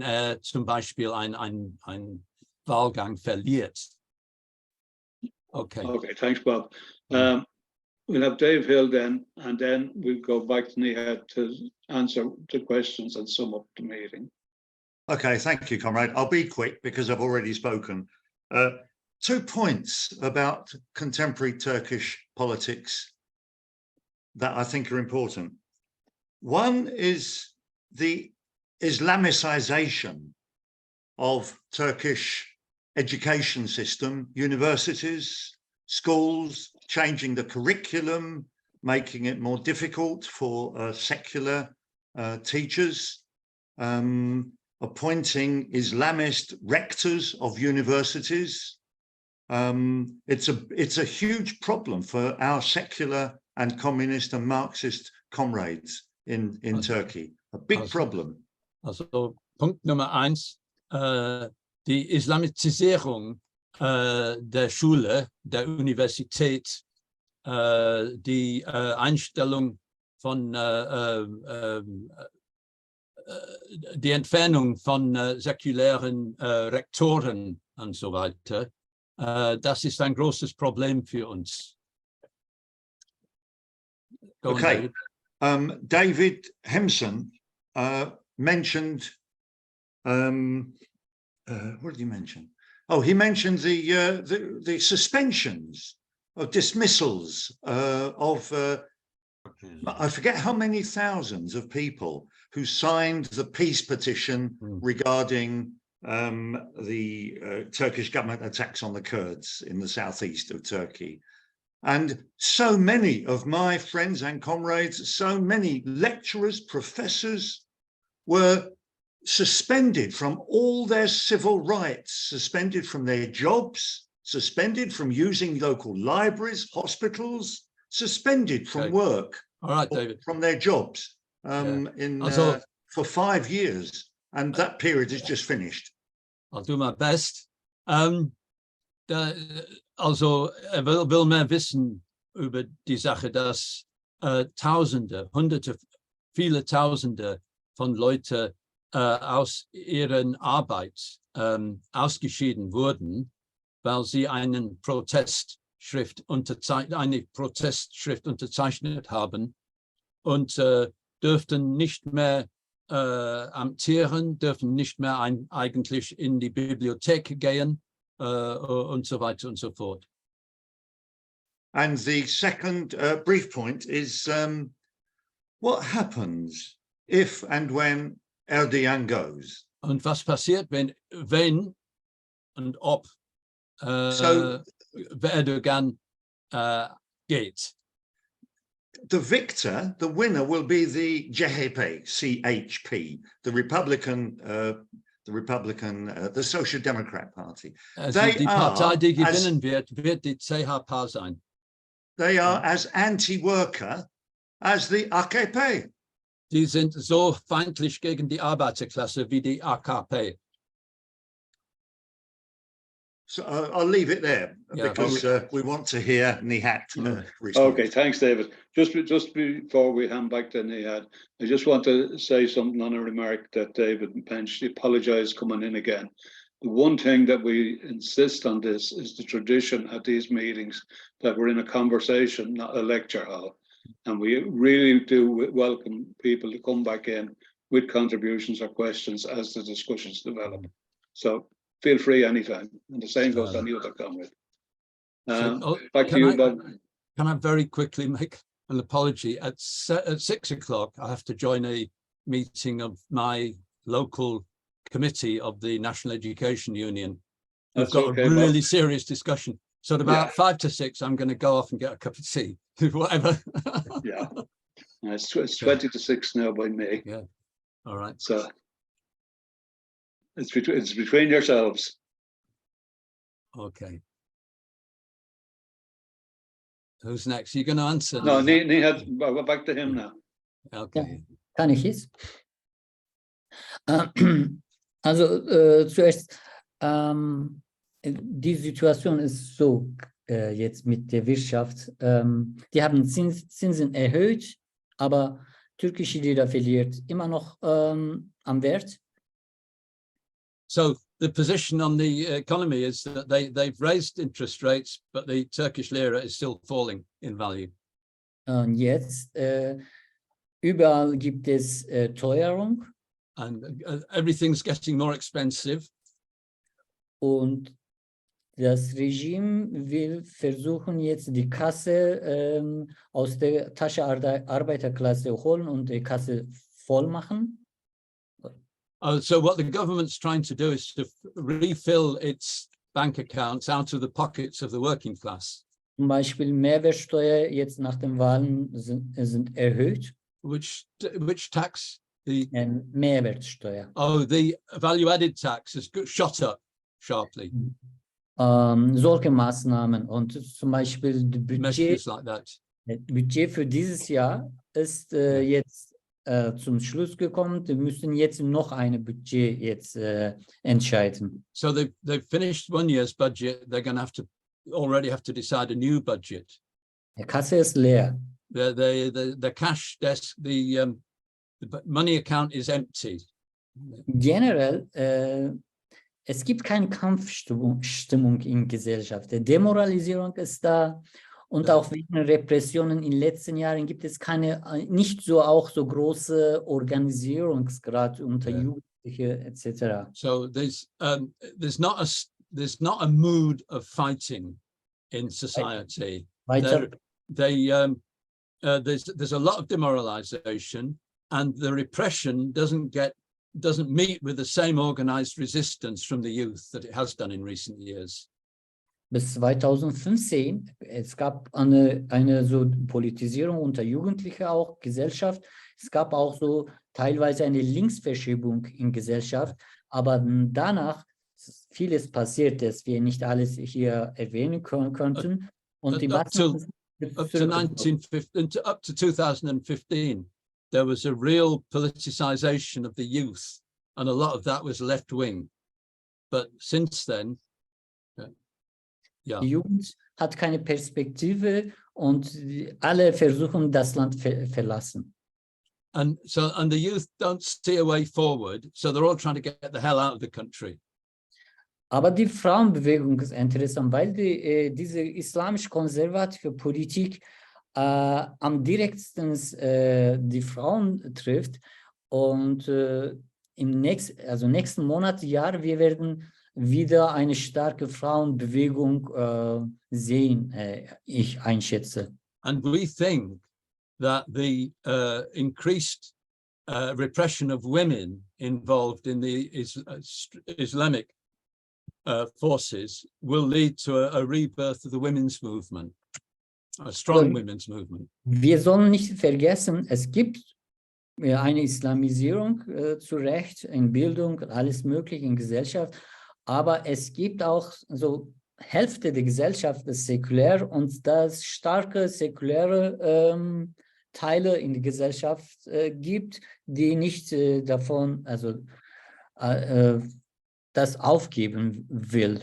[SPEAKER 3] er zum Beispiel einen Wahlgang verliert? Okay.
[SPEAKER 1] Okay, thanks, Bob. We'll have Dave Hill then, and then we'll go back to Nihat to answer the questions and sum up the meeting.
[SPEAKER 6] Okay, thank you, comrade. I'll be quick because I've already spoken. 2 points about contemporary Turkish politics that I think are important. One is the Islamicization of Turkish education system, universities, schools, changing the curriculum, making it more difficult for secular teachers, appointing Islamist rectors of universities. It's a huge problem for our secular and communist and Marxist comrades in Turkey. A big problem.
[SPEAKER 3] Also Punkt Nummer 1, die Islamisierung der Schule, der Universität, die Einstellung von die Entfernung von säkulären Rektoren und so weiter, das ist ein großes Problem für uns.
[SPEAKER 6] Okay, David Hempson mentioned, what did he mention? Oh, he mentioned the suspensions of dismissals of, I forget how many thousands of people who signed the peace petition regarding the Turkish government attacks on the Kurds in the southeast of Turkey. And so many of my friends and comrades, so many lecturers, professors were suspended from all their civil rights, suspended from their jobs, suspended from using local libraries, hospitals, suspended from work.
[SPEAKER 3] All right, David.
[SPEAKER 6] From their jobs for 5 years. And that period is just finished.
[SPEAKER 3] I'll do my best. Also, will mehr wissen über die Sache, dass Tausende, Hunderte, viele Tausende von Leuten aus ihren Arbeit ausgeschieden wurden, weil sie eine Protestschrift unterzeichnet haben und dürften nicht mehr amtieren, dürfen nicht mehr eigentlich in die Bibliothek gehen und so weiter und so fort.
[SPEAKER 6] And the second brief point is what happens if and when Erdogan goes?
[SPEAKER 3] Und was passiert, wenn und ob Erdogan geht?
[SPEAKER 6] The victor, the winner, will be the CHP, the Social Democrat Party.
[SPEAKER 3] Also die Partei, die gewinnen wird die CHP sein.
[SPEAKER 6] They are as anti-worker as the AKP.
[SPEAKER 3] Die sind so feindlich gegen die Arbeiterklasse wie die AKP.
[SPEAKER 6] So I'll leave it there because we want to hear Nihat respond.
[SPEAKER 1] Okay, thanks, David. Just before we hand back to Nihat, I just want to say something on a remark that David mentioned. Apologize coming in again. The one thing that we insist on this is the tradition at these meetings that we're in a conversation, not a lecture hall. And we really do welcome people to come back in with contributions or questions as the discussions develop. So feel free anytime. And the same goes on the other comrade. Back to you, Bob.
[SPEAKER 3] Can I very quickly make an apology? At 6 o'clock, I have to join a meeting of my local committee of the National Education Union. We've got a really serious discussion. So at about 5 to 6, I'm going to go off and get a cup of tea, whatever.
[SPEAKER 1] Yeah, it's 20 to 6 now by me.
[SPEAKER 3] Yeah, all right.
[SPEAKER 1] So it's between yourselves.
[SPEAKER 3] Okay. Who's next? Are you going to answer?
[SPEAKER 1] No, Nihat, back to him now.
[SPEAKER 3] Okay.
[SPEAKER 4] Kann ich es? Also zuerst, die Situation ist so jetzt mit der Wirtschaft. Die haben Zinsen erhöht, aber türkische Lira verliert immer noch am Wert.
[SPEAKER 3] So the position on the economy is that they've raised interest rates, but the Turkish lira is still falling in value.
[SPEAKER 4] Und jetzt überall gibt es Teuerung.
[SPEAKER 3] And everything's getting more expensive.
[SPEAKER 4] Und das Regime will versuchen, jetzt die Kasse aus der Tasche Arbeiterklasse holen und die Kasse voll machen.
[SPEAKER 3] So what the government's trying to do is to refill its bank accounts out of the pockets of the working class.
[SPEAKER 4] Zum Beispiel Mehrwertsteuer jetzt nach den Wahlen sind erhöht.
[SPEAKER 3] Which tax? The
[SPEAKER 4] Mehrwertsteuer.
[SPEAKER 3] the value-added tax has shot up sharply.
[SPEAKER 4] Solche Maßnahmen und zum Beispiel das
[SPEAKER 3] Messages like that.
[SPEAKER 4] Budget für dieses Jahr ist jetzt zum Schluss gekommen. Wir müssen jetzt noch ein Budget jetzt entscheiden.
[SPEAKER 3] So they've finished one year's budget. They're going to already have to decide a new budget.
[SPEAKER 4] Die Kasse ist leer.
[SPEAKER 3] The cash desk, the money account is empty.
[SPEAKER 4] Generell, es gibt keine Kampfstimmung in Gesellschaft. Die Demoralisierung ist da und auch wegen Repressionen in den letzten Jahren gibt es nicht so große Organisierungsgrad unter Jugendliche etc.
[SPEAKER 3] So there's not a mood of fighting in society.
[SPEAKER 4] Weiter.
[SPEAKER 3] There's a lot of demoralization, and the repression doesn't meet with the same organized resistance from the youth that it has done in recent years.
[SPEAKER 4] Bis 2015, es gab eine so Politisierung unter Jugendlichen auch, Gesellschaft. Es gab auch so teilweise eine Linksverschiebung in Gesellschaft, aber danach ist vieles passiert, das wir nicht alles hier erwähnen könnten. Und die
[SPEAKER 3] Up to 2015, there was a real politicization of the youth, and a lot of that was left wing. But since then,
[SPEAKER 4] die Jugend hat keine Perspektive und alle versuchen, das Land verlassen.
[SPEAKER 3] And the youth don't see a way forward, so they're all trying to get the hell out of the country.
[SPEAKER 4] Aber die Frauenbewegung ist interessant, weil diese islamisch-konservative Politik am direktsten die Frauen trifft. Und im nächsten Monat, Jahr, wir werden wieder eine starke Frauenbewegung sehen, ich einschätze.
[SPEAKER 3] And we think that the increased repression of women involved in the Islamic forces will lead to a rebirth of the women's movement, a strong women's movement.
[SPEAKER 4] Wir sollen nicht vergessen, es gibt eine Islamisierung zu Recht in Bildung, alles mögliche in Gesellschaft, aber es gibt auch so Hälfte der Gesellschaft ist säkulär und das starke säkuläre Teile in der Gesellschaft gibt, die nicht davon, das aufgeben will.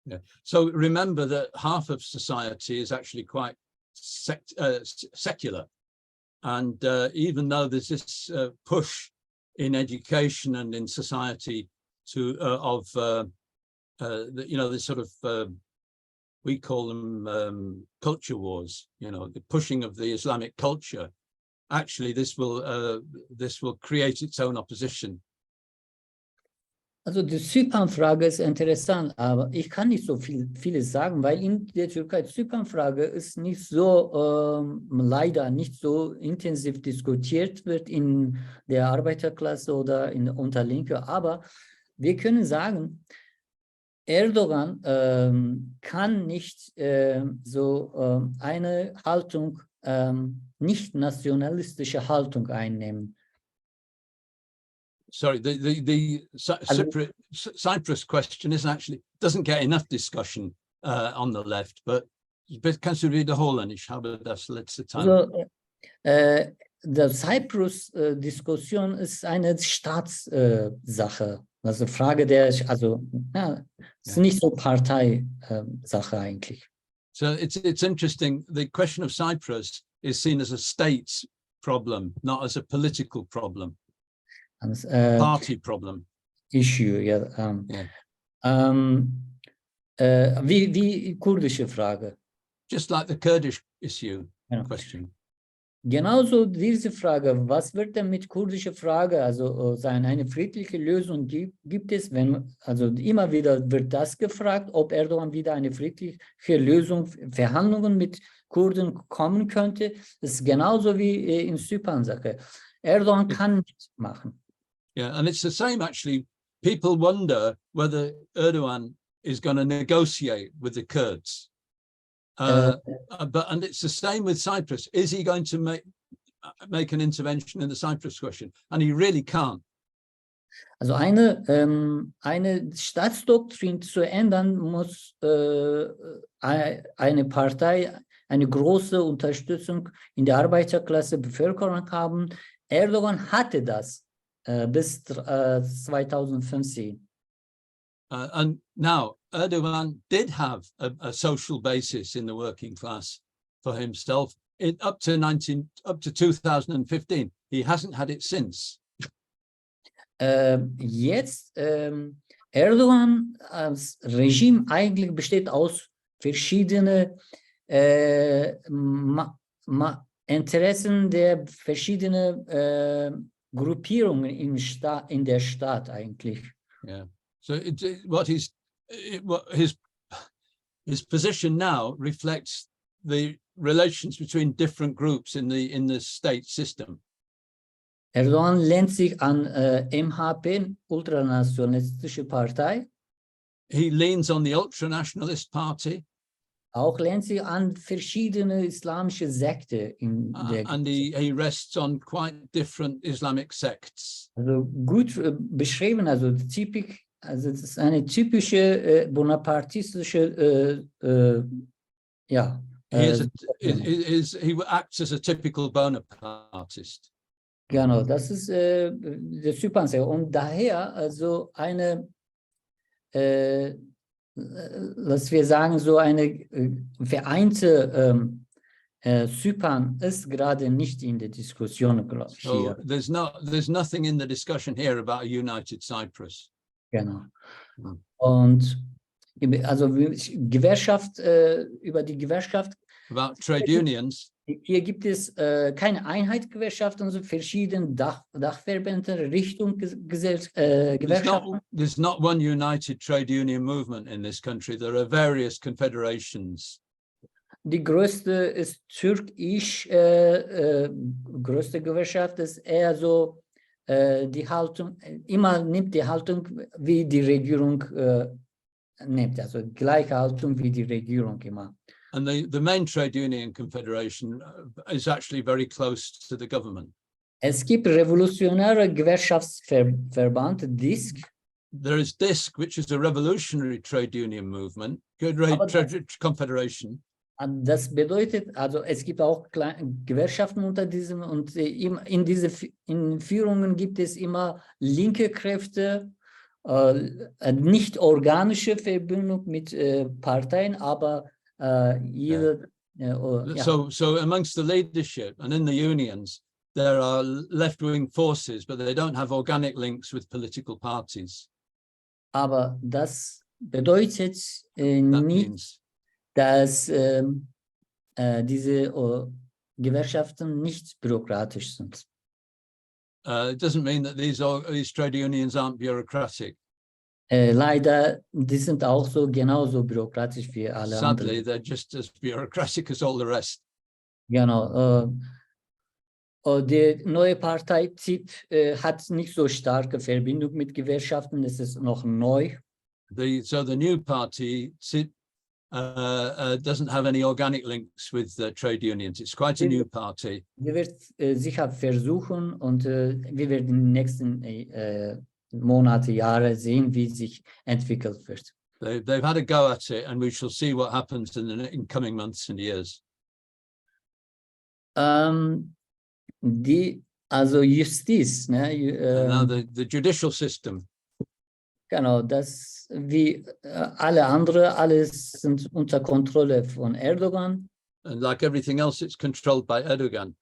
[SPEAKER 3] Yeah. So remember that half of society is actually quite secular, and even though there's this push in education and in society to this sort of we call them culture wars. The pushing of the Islamic culture. Actually, this will create its own opposition.
[SPEAKER 4] Also die Zypernfrage ist interessant, aber ich kann nicht so vieles sagen, weil in der Türkei Zypernfrage ist nicht so, leider nicht so intensiv diskutiert wird in der Arbeiterklasse oder unter Linke. Aber wir können sagen, Erdogan kann nicht eine Haltung, nicht nationalistische Haltung einnehmen.
[SPEAKER 3] Sorry, the Cyprus question doesn't get enough discussion on the left, but kannst du wiederholen? Ich habe das letzte Teil.
[SPEAKER 4] Also, die Cyprus-Diskussion ist eine Staatssache. Also Frage ist nicht so Parteisache eigentlich.
[SPEAKER 3] So it's interesting. The question of Cyprus is seen as a state's problem, not as a political problem. Party problem.
[SPEAKER 4] Issue, ja. Wie kurdische Frage.
[SPEAKER 3] Just like the Kurdish issue question.
[SPEAKER 4] Genauso diese Frage, was wird denn mit kurdischer Frage sein? Eine friedliche Lösung gibt es, immer wieder wird das gefragt, ob Erdogan wieder eine friedliche Lösung, Verhandlungen mit Kurden kommen könnte. Das ist genauso wie in Zypern-Sache. Erdogan kann nichts machen.
[SPEAKER 3] Yeah, and it's the same actually. People wonder whether Erdogan is going to negotiate with the Kurds. And it's the same with Cyprus. Is he going to make an intervention in the Cyprus question? And he really can't.
[SPEAKER 4] Also eine Staatsdoktrin zu ändern, muss eine Partei eine große Unterstützung in der Arbeiterklasse, Bevölkerung haben. Erdogan hatte das bis 2015.
[SPEAKER 3] And now Erdogan did have a social basis in the working class for himself up to 2015. He hasn't had it since.
[SPEAKER 4] Jetzt Erdogan als Regime eigentlich besteht aus verschiedenen Interessen der verschiedenen Gruppierungen in der Stadt eigentlich.
[SPEAKER 3] Yeah. So his position now reflects the relations between different groups in the state system.
[SPEAKER 4] Erdogan lehnt sich an MHP, ultranationalistische Partei.
[SPEAKER 3] He leans on the ultranationalist party.
[SPEAKER 4] Auch lehnt sich an verschiedene islamische Sekte in der
[SPEAKER 3] and he rests on quite different Islamic sects.
[SPEAKER 4] Also gut beschrieben, also typisch, also das ist eine typische bonapartistische ja.
[SPEAKER 3] He acts as a typical Bonapartist.
[SPEAKER 4] Genau, das ist der Zypern. Und daher also eine, was wir sagen, so eine vereinte Zypern ist gerade nicht in der Diskussion, glaube ich.
[SPEAKER 3] So there's nothing in the discussion here about a united Cyprus.
[SPEAKER 4] Genau. Und also Gewerkschaft, über die Gewerkschaft.
[SPEAKER 3] About trade unions.
[SPEAKER 4] Hier gibt es keine Einheitsgewerkschaft, sondern verschiedene Dachverbände, Richtung Gewerkschaften.
[SPEAKER 3] There's not one united trade union movement in this country. There are various confederations.
[SPEAKER 4] Die größte ist Turkish, größte Gewerkschaft ist eher so die Haltung, immer nimmt die Haltung, wie die Regierung nimmt, also gleiche Haltung wie die Regierung immer.
[SPEAKER 3] And the main trade union confederation is actually very close to the government.
[SPEAKER 4] Es gibt revolutionäre Gewerkschaftsverband, DISK.
[SPEAKER 3] There is DISK, which is a revolutionary trade union movement, confederation.
[SPEAKER 4] Das bedeutet, also es gibt auch Gewerkschaften unter diesem und in Führungen gibt es immer linke Kräfte, nicht organische Verbindung mit Parteien, aber
[SPEAKER 3] So amongst the leadership and in the unions, there are left-wing forces, but they don't have organic links with political parties.
[SPEAKER 4] Aber das bedeutet nicht, dass diese Gewerkschaften nicht bürokratisch sind.
[SPEAKER 3] It doesn't mean that these trade unions aren't bureaucratic.
[SPEAKER 4] Leider, die sind auch so genauso bürokratisch wie alle
[SPEAKER 3] Sadly,
[SPEAKER 4] anderen.
[SPEAKER 3] they're just as bureaucratic as all the rest.
[SPEAKER 4] Genau. Die neue Partei ZIP hat nicht so starke Verbindung mit Gewerkschaften, es ist noch neu.
[SPEAKER 3] So the new party ZIP doesn't have any organic links with trade unions. It's quite a new party.
[SPEAKER 4] Sie wird sicher versuchen und wir werden in den nächsten Monate, Jahre sehen, wie sich entwickelt wird.
[SPEAKER 3] They've had a go at it, and we shall see what happens in coming months and years.
[SPEAKER 4] Also Justiz, ne?
[SPEAKER 3] Now the judicial system.
[SPEAKER 4] Genau, das wie alle anderen, alles sind unter Kontrolle von Erdogan.
[SPEAKER 3] And like everything else, it's controlled by Erdogan.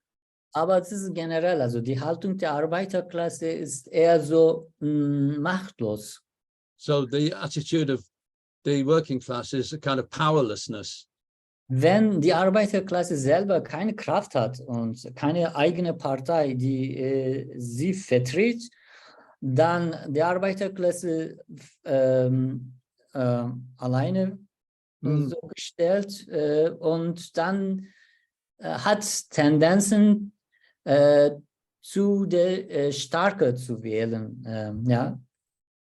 [SPEAKER 4] Aber es ist generell, also die Haltung der Arbeiterklasse ist eher so machtlos.
[SPEAKER 3] So the attitude of the working class is a kind of powerlessness.
[SPEAKER 4] Wenn die Arbeiterklasse selber keine Kraft hat und keine eigene Partei, die sie vertritt, dann die Arbeiterklasse alleine so gestellt und dann hat Tendenzen zu der Starke zu wählen. Ja.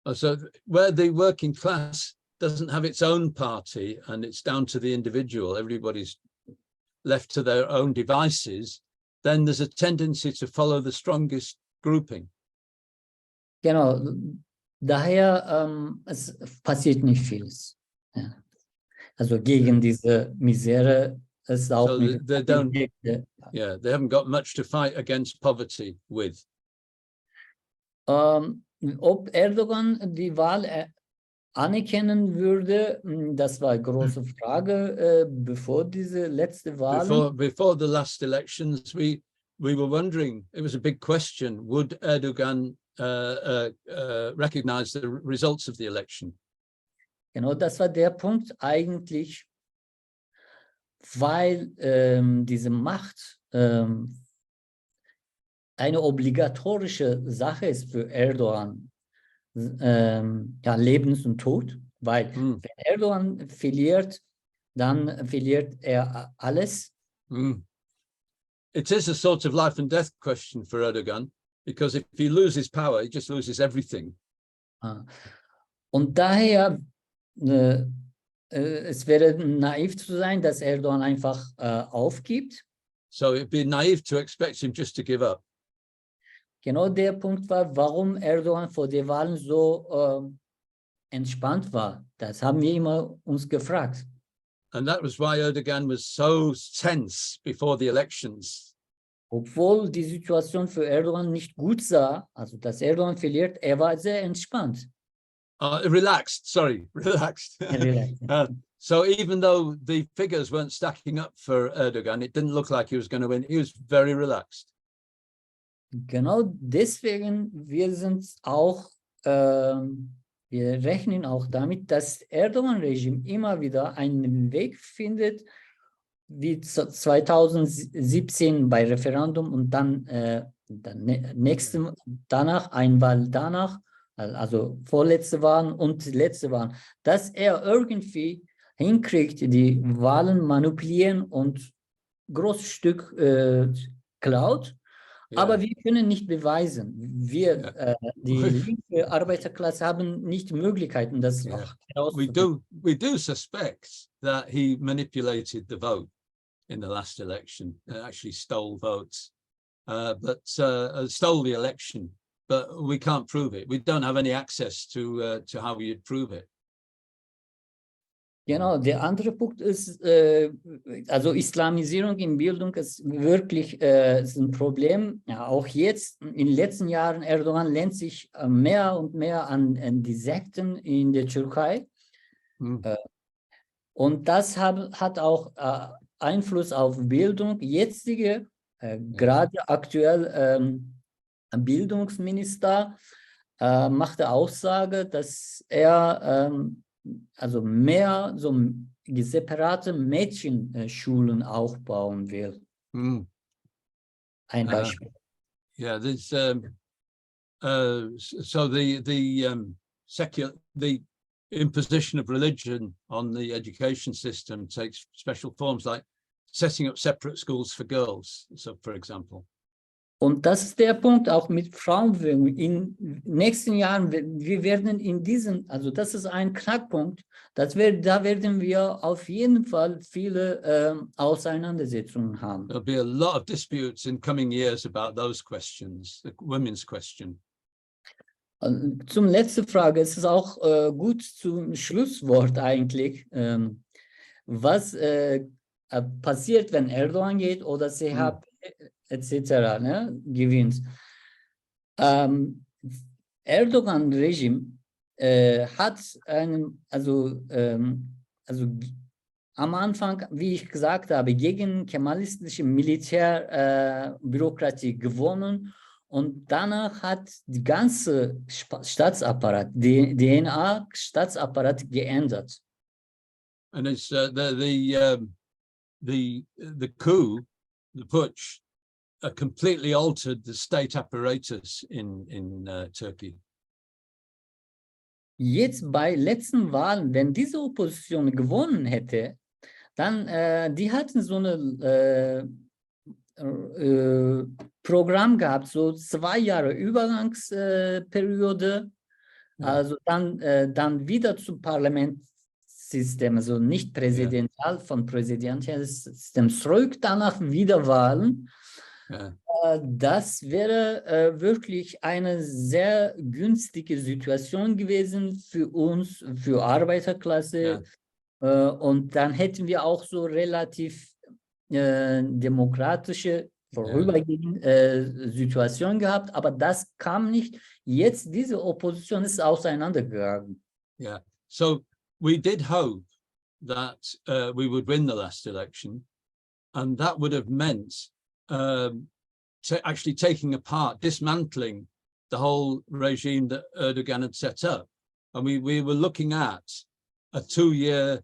[SPEAKER 3] So where the working class doesn't have its own party and it's down to the individual, everybody's left to their own devices, then there's a tendency to follow the strongest grouping.
[SPEAKER 4] Genau, daher es passiert nicht vieles. Ja. Also gegen diese Misere ist auch
[SPEAKER 3] So
[SPEAKER 4] mit
[SPEAKER 3] they don't, yeah, they haven't got much to fight against poverty with.
[SPEAKER 4] Ob Erdogan die Wahl anerkennen würde, das war eine große Frage, bevor diese letzte Wahl.
[SPEAKER 3] Before the last elections, we were wondering, it was a big question, would Erdogan recognize the results of the election?
[SPEAKER 4] Genau, das war der Punkt eigentlich, weil diese Macht eine obligatorische Sache ist für Erdogan, ja, Lebens und Tod, weil wenn Erdogan verliert, dann verliert er alles.
[SPEAKER 3] It is a sort of life and death question for Erdogan, because if he loses power, he just loses everything.
[SPEAKER 4] Und daher, es wäre naiv zu sein, dass Erdogan einfach aufgibt.
[SPEAKER 3] So it'd be naive to expect him just to give up.
[SPEAKER 4] Genau der Punkt war, warum Erdogan vor den Wahlen so entspannt war. Das haben wir immer uns gefragt.
[SPEAKER 3] And that was why Erdogan was so tense before the elections.
[SPEAKER 4] Obwohl die Situation für Erdogan nicht gut sah, also dass Erdogan verliert, er war sehr entspannt.
[SPEAKER 3] Relaxed, sorry, relaxed. So even though the figures weren't stacking up for Erdogan, it didn't look like he was going to win. He was very relaxed.
[SPEAKER 4] Genau deswegen, wir rechnen auch damit, dass Erdogan-Regime immer wieder einen Weg findet, wie 2017 bei Referendum und dann danach, ein Wahl danach, also vorletzte Wahlen und letzte Wahlen, dass er irgendwie hinkriegt, die Wahlen manipulieren und großes Stück klaut. Ja. Aber wir können nicht beweisen. Wir, die linke Arbeiterklasse, haben nicht Möglichkeiten, das herauszufinden.
[SPEAKER 3] We do suspect that he manipulated the vote in the last election, actually stole votes, stole the election, but we can't prove it. We don't have any access to how you'd prove it.
[SPEAKER 4] Genau, der andere Punkt ist, also Islamisierung in Bildung ist wirklich ist ein Problem. Ja, auch jetzt, in den letzten Jahren, Erdogan lehnt sich mehr und mehr an die Sekten in der Türkei. Und das hat auch Einfluss auf Bildung. Jetzige, gerade aktuell Bildungsminister macht die Aussage, dass er also mehr so separate Mädchenschulen aufbauen will. Ein Beispiel.
[SPEAKER 3] Yeah, this so the imposition of religion on the education system takes special forms, like setting up separate schools for girls, so for example.
[SPEAKER 4] Und das ist der Punkt auch mit Frauenbewegung. In den nächsten Jahren, wir werden in diesen, also das ist ein Knackpunkt, da werden wir auf jeden Fall viele Auseinandersetzungen haben.
[SPEAKER 3] There'll be a lot of disputes in coming years about those questions, the women's question.
[SPEAKER 4] Zum letzten Frage, es ist auch gut zum Schlusswort eigentlich. Was passiert, wenn Erdogan geht oder CHP etc. Ne, gewinnt? Erdogan-Regime hat also am Anfang, wie ich gesagt habe, gegen kemalistische Militärbürokratie gewonnen. Und danach hat die ganze Staatsapparat, DNA-Staatsapparat geändert.
[SPEAKER 3] And it's the coup, the putsch, completely altered the state apparatus in Turkey.
[SPEAKER 4] Jetzt bei letzten Wahlen, wenn diese Opposition gewonnen hätte, dann die hatten so eine Programm gehabt, so 2 Jahre Übergangsperiode,
[SPEAKER 3] Ja.
[SPEAKER 4] Also dann wieder zum Parlamentssystem, also nicht präsidential, von Präsidentialsystem zurück, danach wieder Wahlen.
[SPEAKER 3] Ja.
[SPEAKER 4] Das wäre wirklich eine sehr günstige Situation gewesen für uns, für Arbeiterklasse. Und dann hätten wir auch so relativ demokratische vorübergehende Situation gehabt, aber das kam nicht. Jetzt diese Opposition ist auseinandergegangen.
[SPEAKER 3] Yeah. So we did hope that we would win the last election, and that would have meant actually taking apart, dismantling the whole regime that Erdogan had set up. And we were looking at a 2-year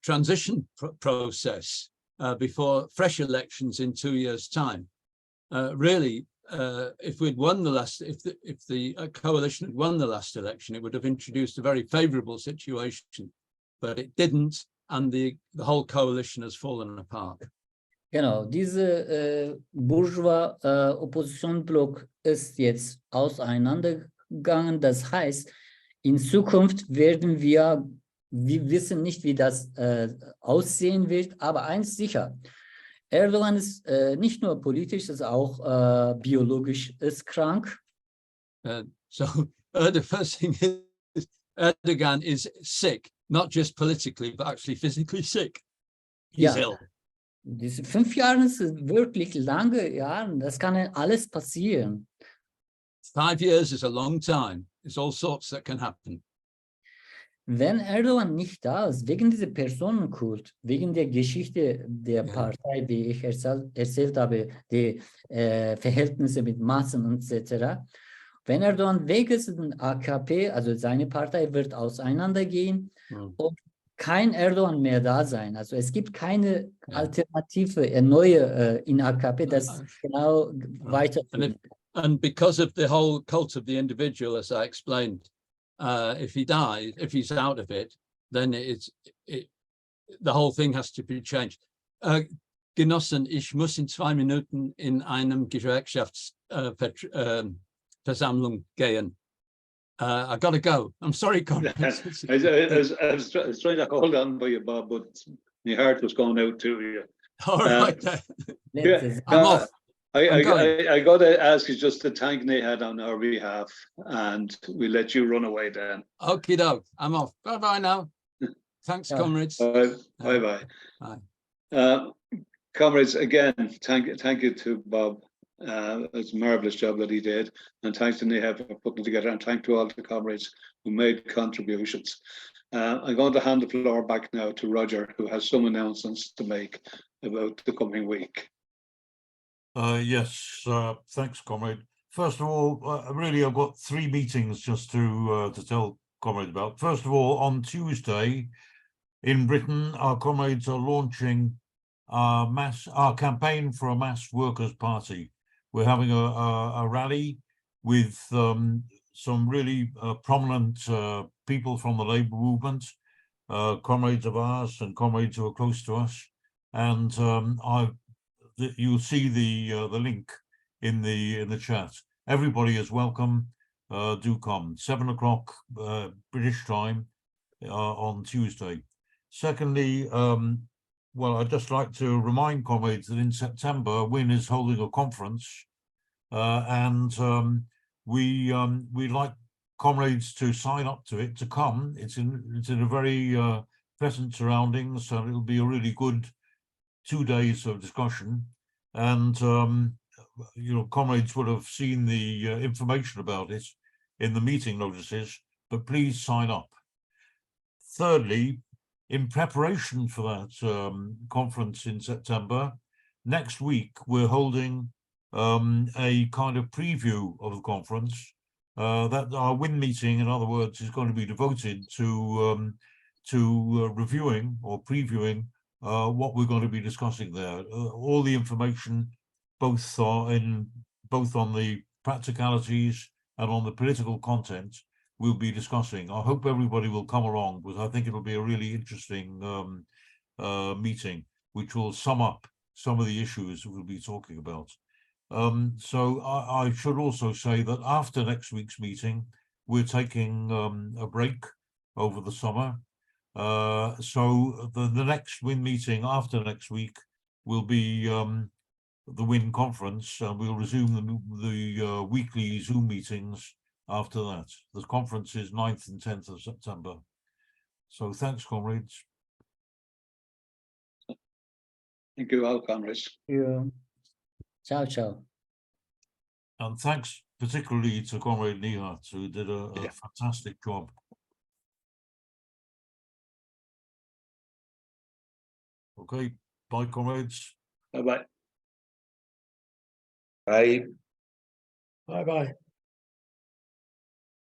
[SPEAKER 3] transition process before fresh elections in 2 years' time. Really, if we'd won the last, if the coalition had won the last election, it would have introduced a very favourable situation, but it didn't, and the whole coalition has fallen apart.
[SPEAKER 4] Genau, diese Bourgeois-Oppositionsblock ist jetzt auseinandergegangen. Das heißt, in Zukunft werden wir wissen nicht, wie das aussehen wird, aber eins sicher, Erdogan ist nicht nur politisch, ist auch biologisch ist krank.
[SPEAKER 3] So the first thing is Erdogan is sick, not just politically, but actually physically sick. He's ill.
[SPEAKER 4] Diese 5 Jahre sind wirklich lange Jahre, das kann alles passieren.
[SPEAKER 3] 5 years is a long time. There's all sorts that can happen.
[SPEAKER 4] Wenn Erdogan nicht da ist, wegen dieser Personenkult, wegen der Geschichte der Partei, wie ich erzählt habe, die Verhältnisse mit Massen etc., wenn Erdogan weg ist, dann AKP, also seine Partei wird auseinandergehen und kein Erdogan mehr da sein. Also es gibt keine Alternative, neue in AKP, das genau weiterführen.
[SPEAKER 3] And because of the whole cult of the individual, as I explained, if he dies, if he's out of it, then the whole thing has to be changed. Genossen, ich muss in 2 Minuten in einem Gewerkschaftsversammlung gehen. I gotta go. I'm sorry, Conrad.
[SPEAKER 1] I was trying to hold on by you, Bob, but my heart was going out to you.
[SPEAKER 3] All right.
[SPEAKER 4] I'm
[SPEAKER 3] off.
[SPEAKER 1] I got to ask you just to thank Nihad on our behalf, and we let you run away then.
[SPEAKER 3] Okay, doke. I'm off. Bye bye now. Thanks, comrades.
[SPEAKER 1] Bye bye. Comrades, again, thank you to Bob. It's a marvelous job that he did, and thanks to Nihad for putting it together, and thank to all the comrades who made contributions. I'm going to hand the floor back now to Roger, who has some announcements to make about the coming week.
[SPEAKER 2] Yes, thanks, comrade. First of all, really, I've got 3 meetings just to tell comrades about. First of all, on Tuesday in Britain, our comrades are launching our campaign for a mass workers' party. We're having a rally with some really prominent people from the labour movement, comrades of ours and comrades who are close to us, and you'll see the link in the chat. Everybody is welcome. Do come. 7 o'clock British time on Tuesday. Secondly, well, I'd just like to remind comrades that in September, WIN is holding a conference, and we'd like comrades to sign up to it, to come. It's in a very pleasant surroundings, so it'll be a really good 2 days of discussion, and you know, comrades would have seen the information about it in the meeting notices, but please sign up. Thirdly, in preparation for that conference in September, next week we're holding a kind of preview of the conference. That our WIN meeting, in other words, is going to be devoted to reviewing or previewing what we're going to be discussing there. All the information, both on the practicalities and on the political content, we'll be discussing. I hope everybody will come along, because I think it'll be a really interesting meeting, which will sum up some of the issues that we'll be talking about. So I should also say that after next week's meeting, we're taking a break over the summer. So the next WIN meeting after next week will be the WIN conference, and we'll resume the weekly Zoom meetings after that. The conference is 9th and 10th of September. So thanks, comrades.
[SPEAKER 1] Thank you all, comrades.
[SPEAKER 4] Ciao, ciao.
[SPEAKER 2] And thanks particularly to Comrade Nihat, who did a
[SPEAKER 1] Yeah.
[SPEAKER 2] fantastic job. Okay, bye, comrades.
[SPEAKER 1] Bye-bye.
[SPEAKER 8] Bye.
[SPEAKER 9] Bye-bye.